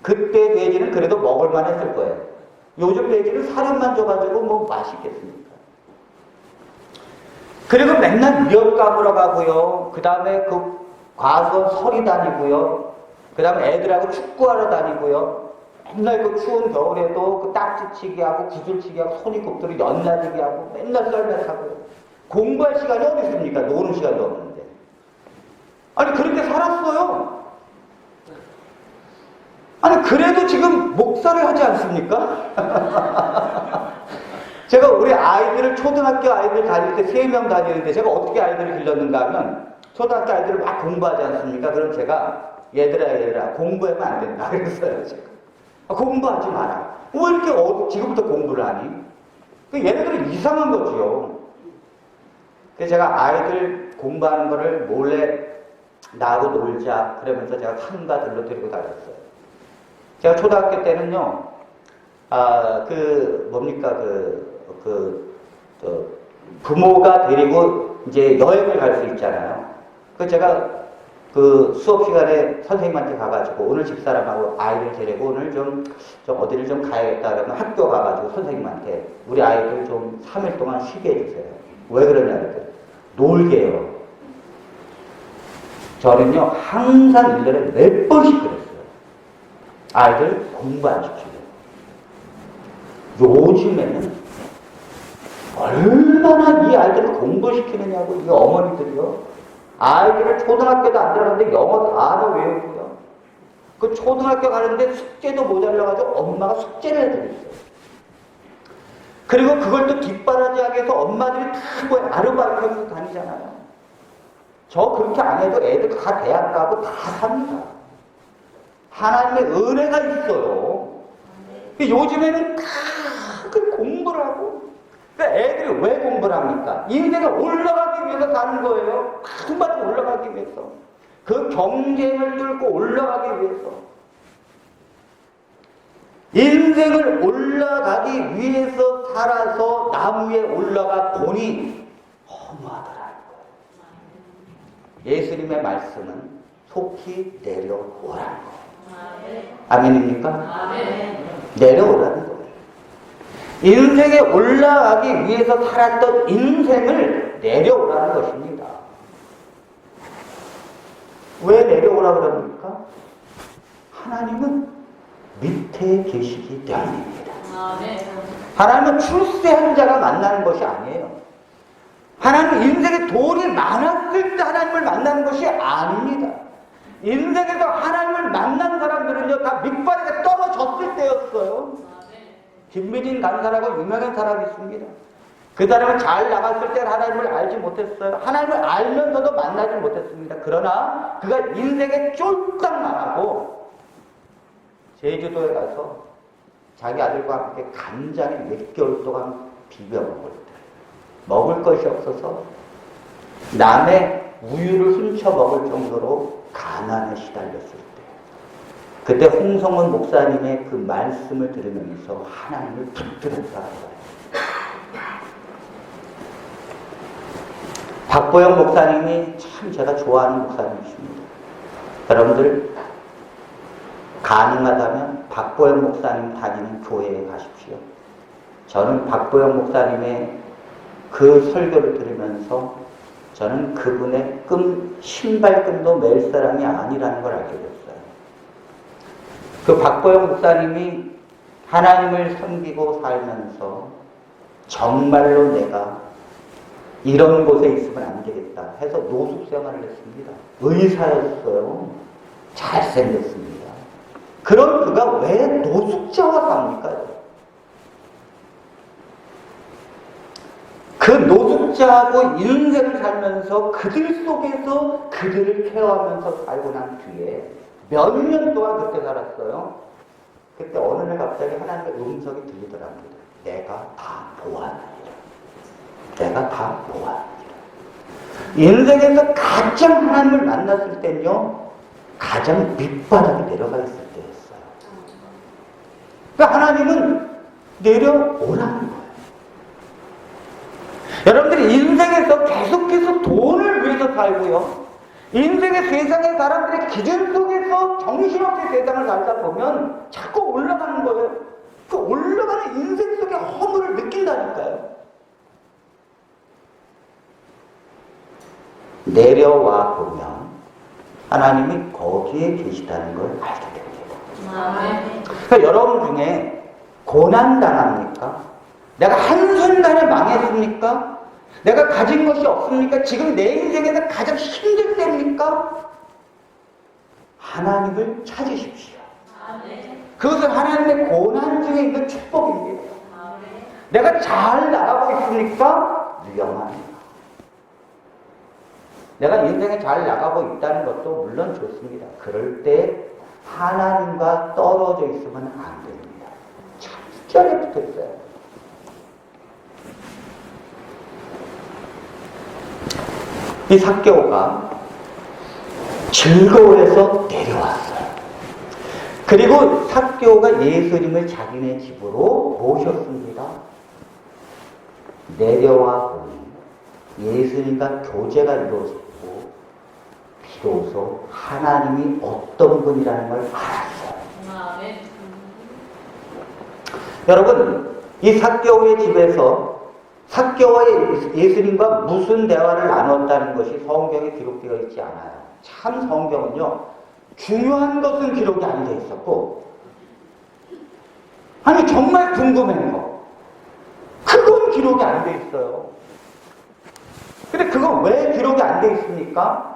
그때 돼지는 그래도 먹을만 했을 거예요. 요즘 돼지는 사료만 줘가지고 뭐 맛있겠습니까? 그리고 맨날 미역 감으러 가고요. 그 다음에 그 과수원 서리 다니고요. 그 다음에 애들하고 축구하러 다니고요. 맨날 그 추운 겨울에도 그 딱지치기 하고 구슬치기 하고 손이 굽도록 연날리기 하고 맨날 썰매 타고요. 공부할 시간이 어디 있습니까? 노는 시간도 없는데. 아니 그렇게 살았어요. 아니 그래도 지금 목사를 하지 않습니까? 제가 우리 아이들을 초등학교 아이들 다닐 때 3명 다니는데 제가 어떻게 아이들을 길렀는가 하면 초등학교 아이들을 막 공부하지 않습니까? 그럼 제가 얘들아 공부하면 안 된다 그랬어요. 제가. 공부하지 마라. 왜 이렇게 지금부터 공부를 하니? 얘네들은 이상한 거지요. 그래서 제가 아이들 공부하는 거를 몰래 나하고 놀자 그러면서 제가 산과 들로 데리고 다녔어요. 제가 초등학교 때는요, 부모가 데리고 이제 여행을 갈 수 있잖아요. 그 제가 그 수업 시간에 선생님한테 가가지고 오늘 집사람하고 아이들 데리고 오늘 좀 어디를 좀 가야겠다 그러면 학교 가가지고 선생님한테 우리 아이들 좀 3일 동안 쉬게 해주세요. 왜 그러냐면 놀게요. 저는요 항상 1년에 몇 번씩 그랬어요. 아이들 공부 안 시키고. 요즘에는 얼마나 이 아이들을 공부시키느냐고 이 어머니들이요. 아이들을 초등학교도 안 들어갔는데 영어 단어 외우고요. 그 초등학교 가는데 숙제도 모자라가지고 엄마가 숙제를 해주고 있어요. 그리고 그걸 또 뒷바라지하기 위해서 엄마들이 다 뭐 아르바이트하면서 다니잖아요. 저 그렇게 안 해도 애들 다 대학 가고 다 삽니다. 하나님의 은혜가 있어요. 요즘에는 다 그 공부를 하고, 그러니까 애들이 왜 공부를 합니까? 인생을 올라가기 위해서 사는 거예요. 한마디 올라가기 위해서. 그 경쟁을 뚫고 올라가기 위해서. 인생을 올라가기 위해서 살아서 나무에 올라가 보니 허무하더라는 거예요. 예수님의 말씀은 속히 내려오라는 거예요. 아멘입니까? 아멘. 내려오라는 거예요. 인생에 올라가기 위해서 살았던 인생을 내려오라는 것입니다. 왜 내려오라고 그럽니까? 하나님은 밑에 계시기 때문입니다. 하나님은 출세한 자가 만나는 것이 아니에요. 하나님은 인생에 돈이 많았을 때 하나님을 만나는 것이 아닙니다. 인생에서 하나님을 만난 사람들은요 다 밑바닥에 떨어졌을 때였어요. 김미진 간사라고 유명한 사람이 있습니다. 그 사람은 잘 나갔을 때 하나님을 알지 못했어요. 하나님을 알면서도 만나지 못했습니다. 그러나 그가 인생에 쫄딱 나가고 제주도에 가서 자기 아들과 함께 간장에 몇 개월 동안 비벼 먹을 때 먹을 것이 없어서 남의 우유를 훔쳐 먹을 정도로 가난에 시달렸을 때 그때 홍성원 목사님의 그 말씀을 들으면서 하나님을 붙들었다는 거예요. 박보영 목사님이 참 제가 좋아하는 목사님이십니다. 여러분들 가능하다면 박보영 목사님 다니는 교회에 가십시오. 저는 박보영 목사님의 그 설교를 들으면서 저는 그분의 신발끈도 맬 사람이 아니라는 걸 알게 됐어요. 그 박보영 목사님이 하나님을 섬기고 살면서 정말로 내가 이런 곳에 있으면 안 되겠다 해서 노숙 생활을 했습니다. 의사였어요. 잘생겼습니다. 그런 그가 왜 노숙자와 삽니까? 그 노숙자하고 인생을 살면서 그들 속에서 그들을 케어하면서 살고 난 뒤에 몇 년 동안 그렇게 살았어요. 그때 어느 날 갑자기 하나님의 음성이 들리더랍니다. 내가 다 보았느니라. 내가 다 보았느니라. 인생에서 가장 하나님을 만났을 때는요, 가장 밑바닥에 내려가 있을 때였어요. 그러니까 하나님은 내려오라는 거예요. 여러분들이 인생에서 계속해서 돈을 위해서 살고요, 인생의 세상의 사람들의 기준 속에서 정신없이 세상을 살다 보면 자꾸 올라가는 거예요. 그 올라가는 인생 속의 허물을 느낀다니까요. 내려와 보면 하나님이 거기에 계시다는 걸 알게 됩니다. 그러니까 여러분 중에 고난 당합니까? 내가 한순간에 망했습니까? 내가 가진 것이 없습니까? 지금 내 인생에서 가장 힘들 때입니까? 하나님을 찾으십시오. 그것은 하나님의 고난 중에 있는 축복입니다. 내가 잘 나가고 있습니까? 위험합니다. 내가 인생에 잘 나가고 있다는 것도 물론 좋습니다. 그럴 때 하나님과 떨어져 있으면 안 됩니다. 철저하게 붙어 있어요. 이 삭개오가 즐거워해서 내려왔어요. 그리고 삭개오가 예수님을 자기네 집으로 모셨습니다. 내려와 보니 예수님과 교제가 이루어졌고 비로소 하나님이 어떤 분이라는 걸 알았어요. 여러분, 이 삭개오의 집에서 삭개오와 예수님과 무슨 대화를 나눴다는 것이 성경에 기록되어 있지 않아요. 참 성경은요, 중요한 것은 기록이 안 돼 있었고, 아니 정말 궁금한 거, 그건 기록이 안 돼 있어요. 근데 그건 왜 기록이 안 돼 있습니까?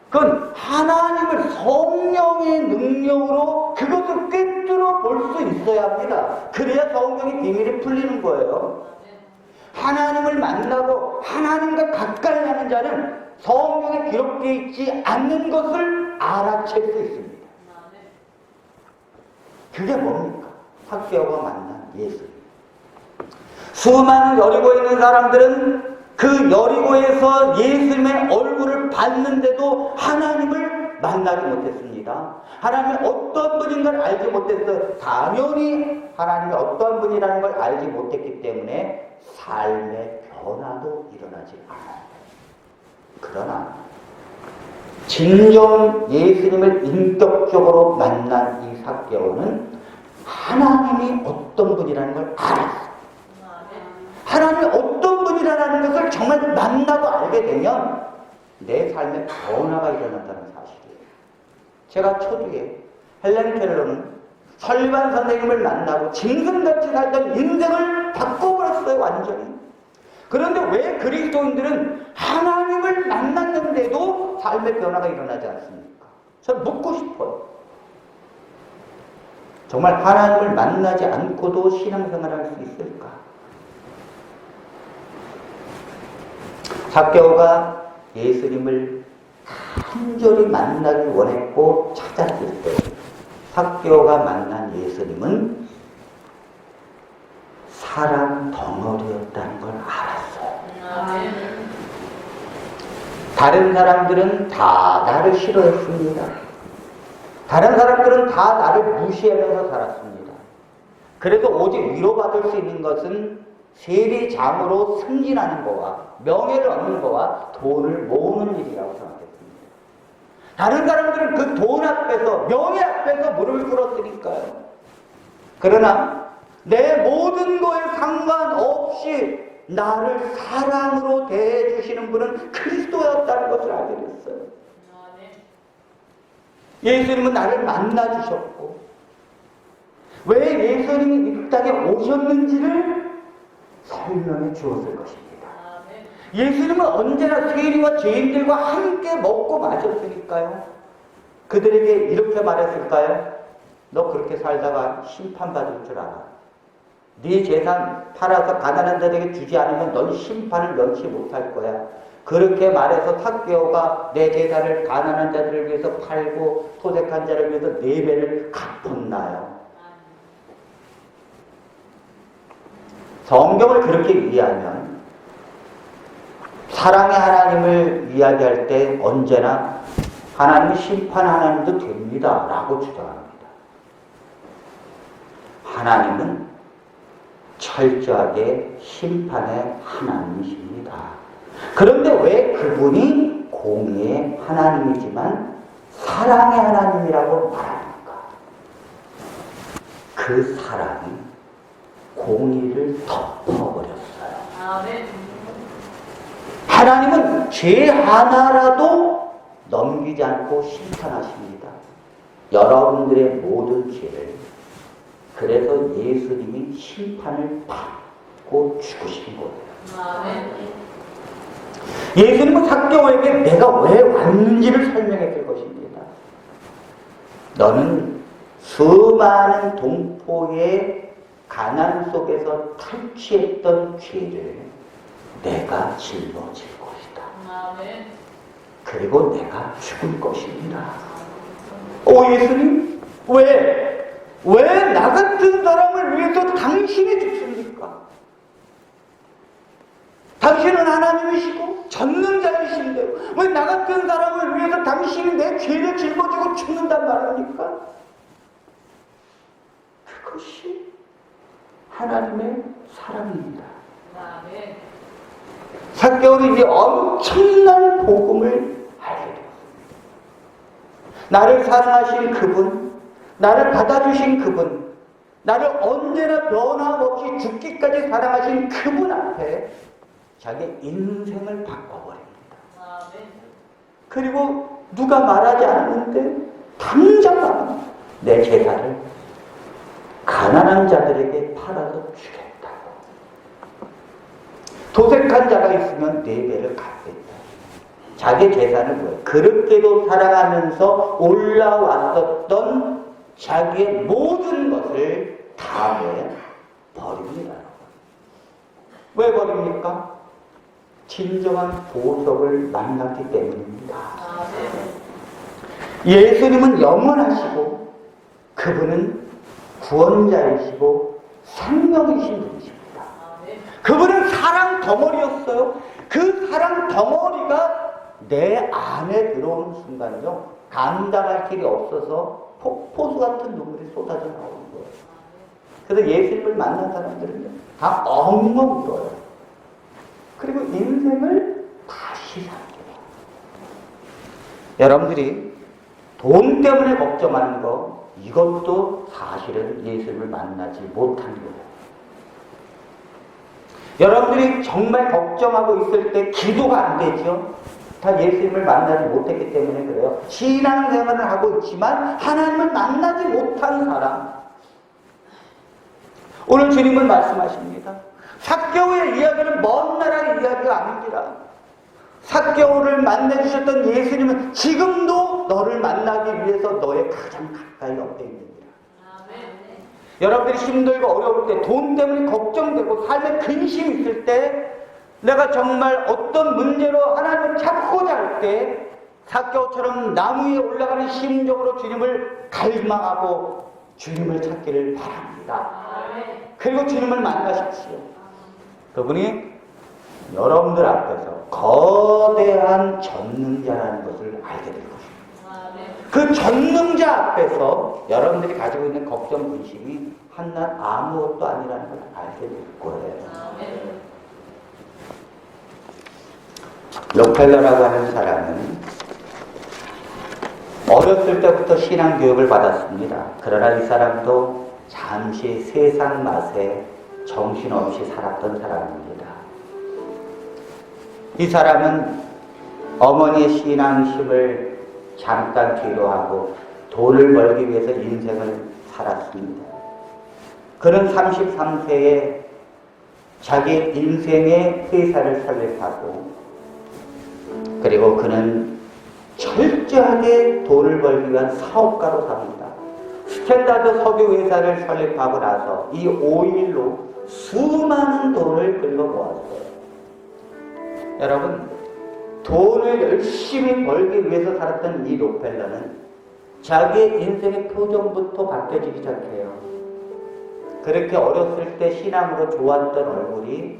그건 하나님을 성령의 능력으로 그것을 꿰뚫어 볼 수 있어야 합니다. 그래야 성경의 비밀이 풀리는 거예요. 하나님을 만나고 하나님과 가까이 하는 자는 성경에 기록되어 있지 않는 것을 알아챌 수 있습니다. 그게 뭡니까? 삭개오가 만난 예수님. 수많은 여리고에 있는 사람들은 그 여리고에서 예수님의 얼굴을 봤는데도 하나님을 만나지 못했습니다. 하나님이 어떤 분인 걸 알지 못했어요. 당연히 하나님이 어떤 분이라는 걸 알지 못했기 때문에 삶의 변화도 일어나지 않아요. 그러나 진정 예수님을 인격적으로 만난 이 삭개오는 하나님이 어떤 분이라는 걸 알았어요. 하나님이 어떤 분이라는 것을 정말 만나고 알게 되면 내 삶에 변화가 일어난다는 사실이에요. 제가 초기에 헬렌 켈러는 설반 선생님을 만나고 짐승같이 살던 인생을 바꿔버렸어요, 완전히. 그런데 왜 그리스도인들은 하나님을 만났는데도 삶의 변화가 일어나지 않습니까? 저는 묻고 싶어요. 정말 하나님을 만나지 않고도 신앙생활을 할 수 있을까? 삭개오가 예수님을 간절히 만나기 원했고 찾았을 때 삭개오가 만난 예수님은 사람 덩어리였다는 걸 알았어요. 다른 사람들은 다 나를 싫어했습니다. 다른 사람들은 다 나를 무시하면서 살았습니다. 그래도 오직 위로받을 수 있는 것은 세리장으로 승진하는 거와 명예를 얻는 거와 돈을 모으는 일이라고 생각했습니다. 다른 사람들은 그 돈 앞에서, 명예 앞에서 무릎을 꿇었으니까요. 그러나 내 모든 거에 상관없이 나를 사랑으로 대해주시는 분은 그리스도였다는 것을 알게 됐어요. 예수님은 나를 만나주셨고 왜 예수님이 이 땅에 오셨는지를 설명해 주었을 것입니다. 예수님은 언제나 세리와 죄인들과 함께 먹고 마셨으니까요. 그들에게 이렇게 말했을까요? 너 그렇게 살다가 심판받을 줄 알아. 네 재산 팔아서 가난한 자들에게 주지 않으면 넌 심판을 면치 못할 거야. 그렇게 말해서 삭개오가 내 재산을 가난한 자들을 위해서 팔고 토색한 자를 위해서 4배를 갚았나요? 성경을 그렇게 이해하면 사랑의 하나님을 이야기할 때 언제나 하나님이 심판 하나님도 됩니다 라고 주장합니다. 하나님은 철저하게 심판의 하나님이십니다. 그런데 왜 그분이 공의의 하나님이지만 사랑의 하나님이라고 말합니까? 그 사랑이 공의를 덮어버렸어요. 아멘. 하나님은 죄 하나라도 넘기지 않고 심판하십니다. 여러분들의 모든 죄를. 그래서 예수님이 심판을 받고 죽으신 거예요. 아멘. 예수님은 삭개오에게 내가 왜 왔는지를 설명했을 것입니다. 너는 수많은 동포의 가난 속에서 탈취했던 죄를 내가 짊어질 것이다. 아멘. 그리고 내가 죽을 것입니다. 예수님, 왜 나 같은 사람을 위해서 당신이 죽습니까? 당신은 하나님이시고 전능자이신데 왜 나 같은 사람을 위해서 당신이 내 죄를 짊어지고 죽는단 말입니까? 그것이 하나님의 사랑입니다. 아멘. 삭개오는 이 엄청난 복음을 알게 되었습니다. 나를 사랑하신 그분, 나를 받아주신 그분, 나를 언제나 변함없이 죽기까지 사랑하신 그분 앞에 자기 인생을 바꿔버립니다. 아멘. 그리고 누가 말하지 않았는데 당장 말합니다. 내 재산을 가난한 자들에게 팔아서 주겠다고. 도색한 자가 있으면 4배를 갚겠다. 자기 재산을 뭐예요? 그렇게도 사랑하면서 올라왔었던 자기의 모든 것을 다 버립니다. 왜 버립니까? 진정한 보석을 만났기 때문입니다. 예수님은 영원하시고 그분은 구원자이시고 생명이신 분이십니다. 그분은 사랑 덩어리였어요. 그 사랑 덩어리가 내 안에 들어오는 순간요, 감당할 길이 없어서 폭포수 같은 눈물이 쏟아져 나오는 거예요. 그래서 예수님을 만난 사람들은 다 엉엉 울어요. 그리고 인생을 다시 살게요. 여러분들이 돈 때문에 걱정하는 거, 이것도 사실은 예수님을 만나지 못한 거예요. 여러분들이 정말 걱정하고 있을 때 기도가 안 되죠? 다 예수님을 만나지 못했기 때문에 그래요. 신앙생활을 하고 있지만 하나님을 만나지 못한 사람. 오늘 주님은 말씀하십니다. 삭개오의 이야기는 먼 나라의 이야기가 아닙니다. 삭개오를 만나주셨던 예수님은 지금도 너를 만나기 위해서 너의 가장 가까이 옆에 있습니다. 여러분들이 힘들고 어려울 때, 돈 때문에 걱정되고 삶에 근심이 있을 때, 내가 정말 어떤 문제로 하나님을 찾고자 할 때 삭개오처럼 나무 위에 올라가는 심정으로 주님을 갈망하고 주님을 찾기를 바랍니다. 그리고 주님을 만나십시오. 그분이 여러분들 앞에서 거대한 전능자라는 것을 알게 될 것입니다. 그 전능자 앞에서 여러분들이 가지고 있는 걱정, 근심이 한낱 아무것도 아니라는 걸 알게 될 거예요. 록펠러라고 하는 사람은 어렸을 때부터 신앙교육을 받았습니다. 그러나 이 사람도 잠시 세상 맛에 정신없이 살았던 사람입니다. 이 사람은 어머니의 신앙심을 잠깐 뒤로 하고 돈을 벌기 위해서 인생을 살았습니다. 그는 33세에 자기 인생의 회사를 설립하고, 그리고 그는 철저하게 돈을 벌기 위한 사업가로 삽니다. 스탠다드 석유 회사를 설립하고 나서 이 오일로 수많은 돈을 긁어 모았어요. 여러분, 돈을 열심히 벌기 위해서 살았던 이 록펠러는 자기의 인생의 표정부터 바뀌어지기 시작해요. 그렇게 어렸을 때 신앙으로 좋았던 얼굴이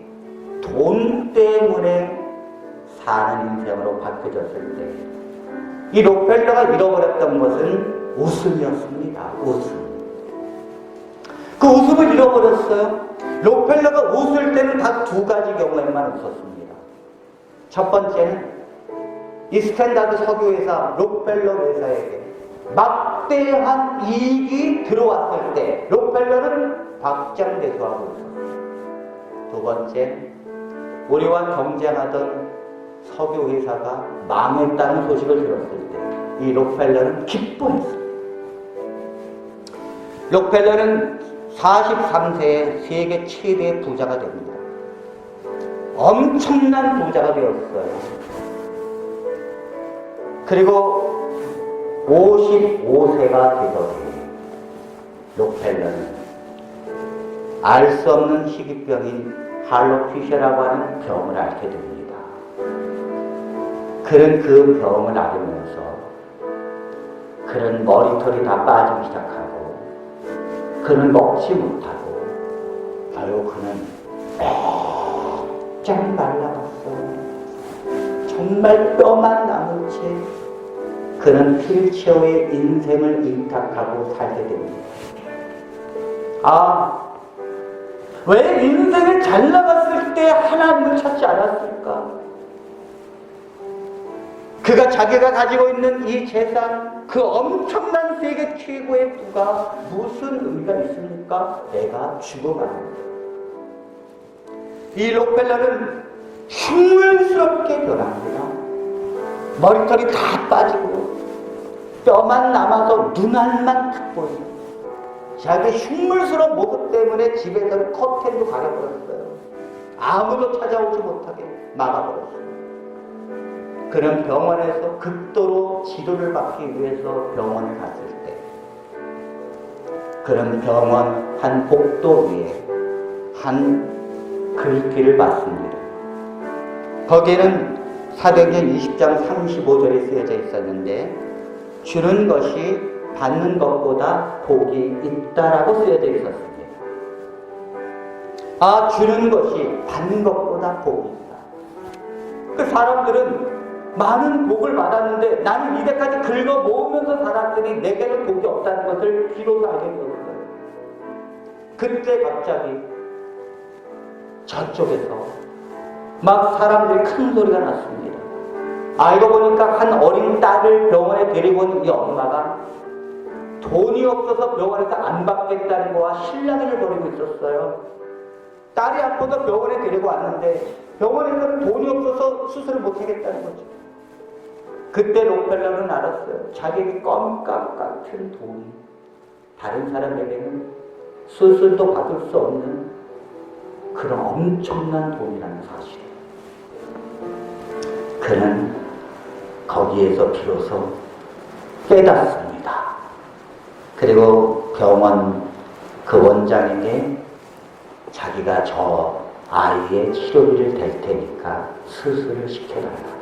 돈 때문에 사는 인생으로 바뀌어졌을 때 이 록펠러가 잃어버렸던 것은 웃음이었습니다. 웃음. 그 웃음을 잃어버렸어요. 록펠러가 웃을 때는 단 두 가지 경우에만 웃었습니다. 첫 번째는 이 스탠다드 석유회사 록펠러 회사에게 막대한 이익이 들어왔을 때 록펠러는 박장대소하고 있었어요. 두 번째, 우리와 경쟁하던 석유회사가 망했다는 소식을 들었을 때 이 록펠러는 기뻐했습니다. 록펠러는 43세에 세계 최대의 부자가 됩니다. 엄청난 부자가 되었어요. 그리고 55세가 되더니 록펠러는 알 수 없는 희귀병인 할로피셔라고 하는 병을 앓게 됩니다. 그는 그 병을 앓으면서 그는 머리털이 다 빠지기 시작하고 그는 먹지 못하고 결국 그는 쫙 말라갔어요. 정말 뼈만 남은 채 그는 휠체어의 인생을 인탁하고 살게 됩니다. 왜 인생을 잘 나갔을 때 하나님을 찾지 않았을까? 그가 자기가 가지고 있는 이 재산, 그 엄청난 세계 최고의 부가 무슨 의미가 있습니까? 내가 죽어가는 거예요. 이 록펠러는 흉물스럽게 변합니다. 머리털이 다 빠지고 뼈만 남아서 눈알만 탁 보이고 자기 흉물스러운 모습 때문에 집에서는 커튼도 가려버렸어요. 아무도 찾아오지 못하게 막아버렸어요. 그는 병원에서 극도로 치료를 받기 위해서 병원에 갔을 때 그는 병원 한 복도 위에 한 글귀를 봤습니다. 거기에는 사도행전 20장 35절에 쓰여져 있었는데 주는 것이 받는 것보다 복이 있다라고 쓰여져 있었습니다. 주는 것이 받는 것보다 복이 있다. 그 사람들은 많은 복을 받았는데 나는 이때까지 긁어 모으면서 살았더니 내게는 복이 없다는 것을 비로소 알게 되었어요. 그때 갑자기 저쪽에서 막 사람들이 큰 소리가 났습니다. 알고 보니까 한 어린 딸을 병원에 데리고 온 이 엄마가 돈이 없어서 병원에서 안 받겠다는 거와 실랑이를 벌이고 있었어요. 딸이 아파서 병원에 데리고 왔는데 병원에서는 돈이 없어서 수술을 못 하겠다는 거죠. 그때 록펠러는 알았어요. 자기에게 껌값 같은 돈이 다른 사람에게는 수술도 받을 수 없는 그런 엄청난 돈이라는 사실이에요. 그는 거기에서 비로소 깨닫습니다. 그리고 병원 그 원장에게 자기가 저 아이의 치료비를 댈 테니까 수술을 시켜달라.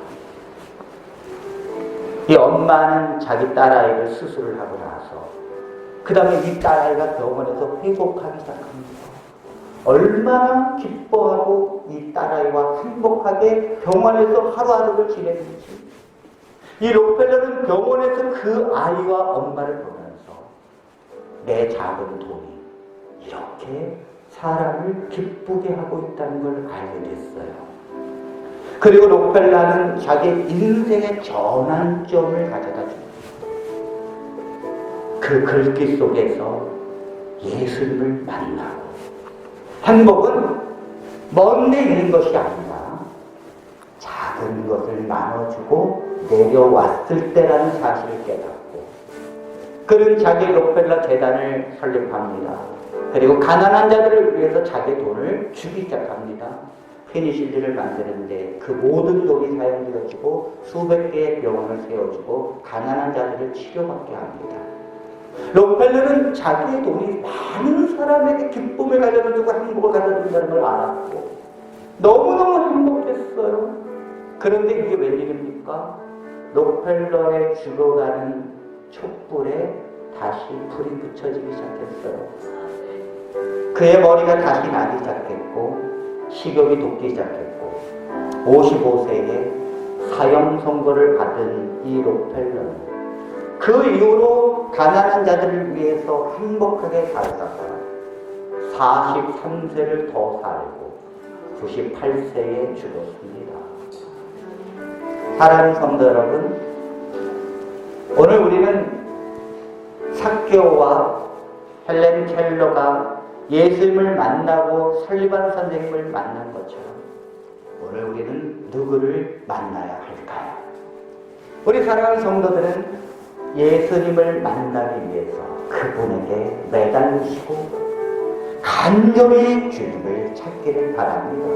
이 엄마는 자기 딸아이를 수술을 하고 나서 그 다음에 이 딸아이가 병원에서 회복하기 시작합니다. 얼마나 기뻐하고 이 딸아이와 행복하게 병원에서 하루하루를 지냈는지 이 록펠러는 병원에서 그 아이와 엄마를 보면서 내 작은 돈이 이렇게 사람을 기쁘게 하고 있다는 걸 알게 됐어요. 그리고 록펠러는 자기 인생의 전환점을 가져다 줍니다. 그 글귀 속에서 예수님을 만나고 행복은 먼 데 있는 것이 아니라 작은 것을 나눠주고 내려왔을 때라는 사실을 깨닫고 그는 자기 록펠러 재단을 설립합니다. 그리고 가난한 자들을 위해서 자기 돈을 주기 시작합니다. 페니실린을 만드는데 그 모든 돈이 사용되어지고 수백 개의 병원을 세워주고 가난한 자들을 치료받게 합니다. 록펠러는 자기의 돈이 많은 사람에게 기쁨을 가져다주고 행복을 가져다준다는 걸 알았고 너무너무 행복했어요. 그런데 이게 웬일입니까? 록펠러의 죽어가는 촛불에 다시 불이 붙여지기 시작했어요. 그의 머리가 다시 나기 시작했고 식욕이 돋기 시작했고 55세에 사형 선고를 받은 이 록펠러는 그 이후로 가난한 자들을 위해서 행복하게 살다가 43세를 더 살고 98세에 죽었습니다. 사랑하는 성도 여러분, 오늘 우리는 삭개오와 헬렌 켈러가 예수님을 만나고 설리반 선생님을 만난 것처럼 오늘 우리는 누구를 만나야 할까요? 우리 사랑하는 성도들은 예수님을 만나기 위해서 그분에게 매달리시고 간절히 주님을 찾기를 바랍니다.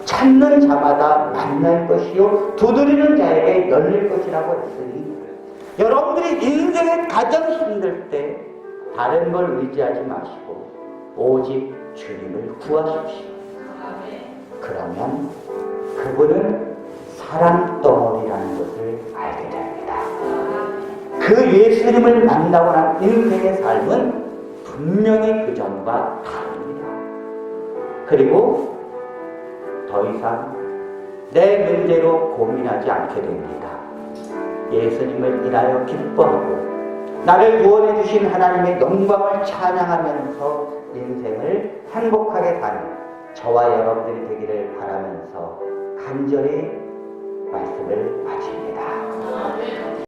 찾는 자마다 만날 것이요 두드리는 자에게 열릴 것이라고 했으니 여러분들이 인생에 가장 힘들 때 다른 걸 의지하지 마시고 오직 주님을 구하십시오. 그러면 그분은 사랑덩어리라는 것을 알게 됩니다. 그 예수님을 만나고 난 인생의 삶은 분명히 그전과 다릅니다. 그리고 더 이상 내 문제로 고민하지 않게 됩니다. 예수님을 인하여 기뻐하고 나를 구원해 주신 하나님의 영광을 찬양하면서 인생을 행복하게 사는 저와 여러분들이 되기를 바라면서 간절히 말씀을 마칩니다.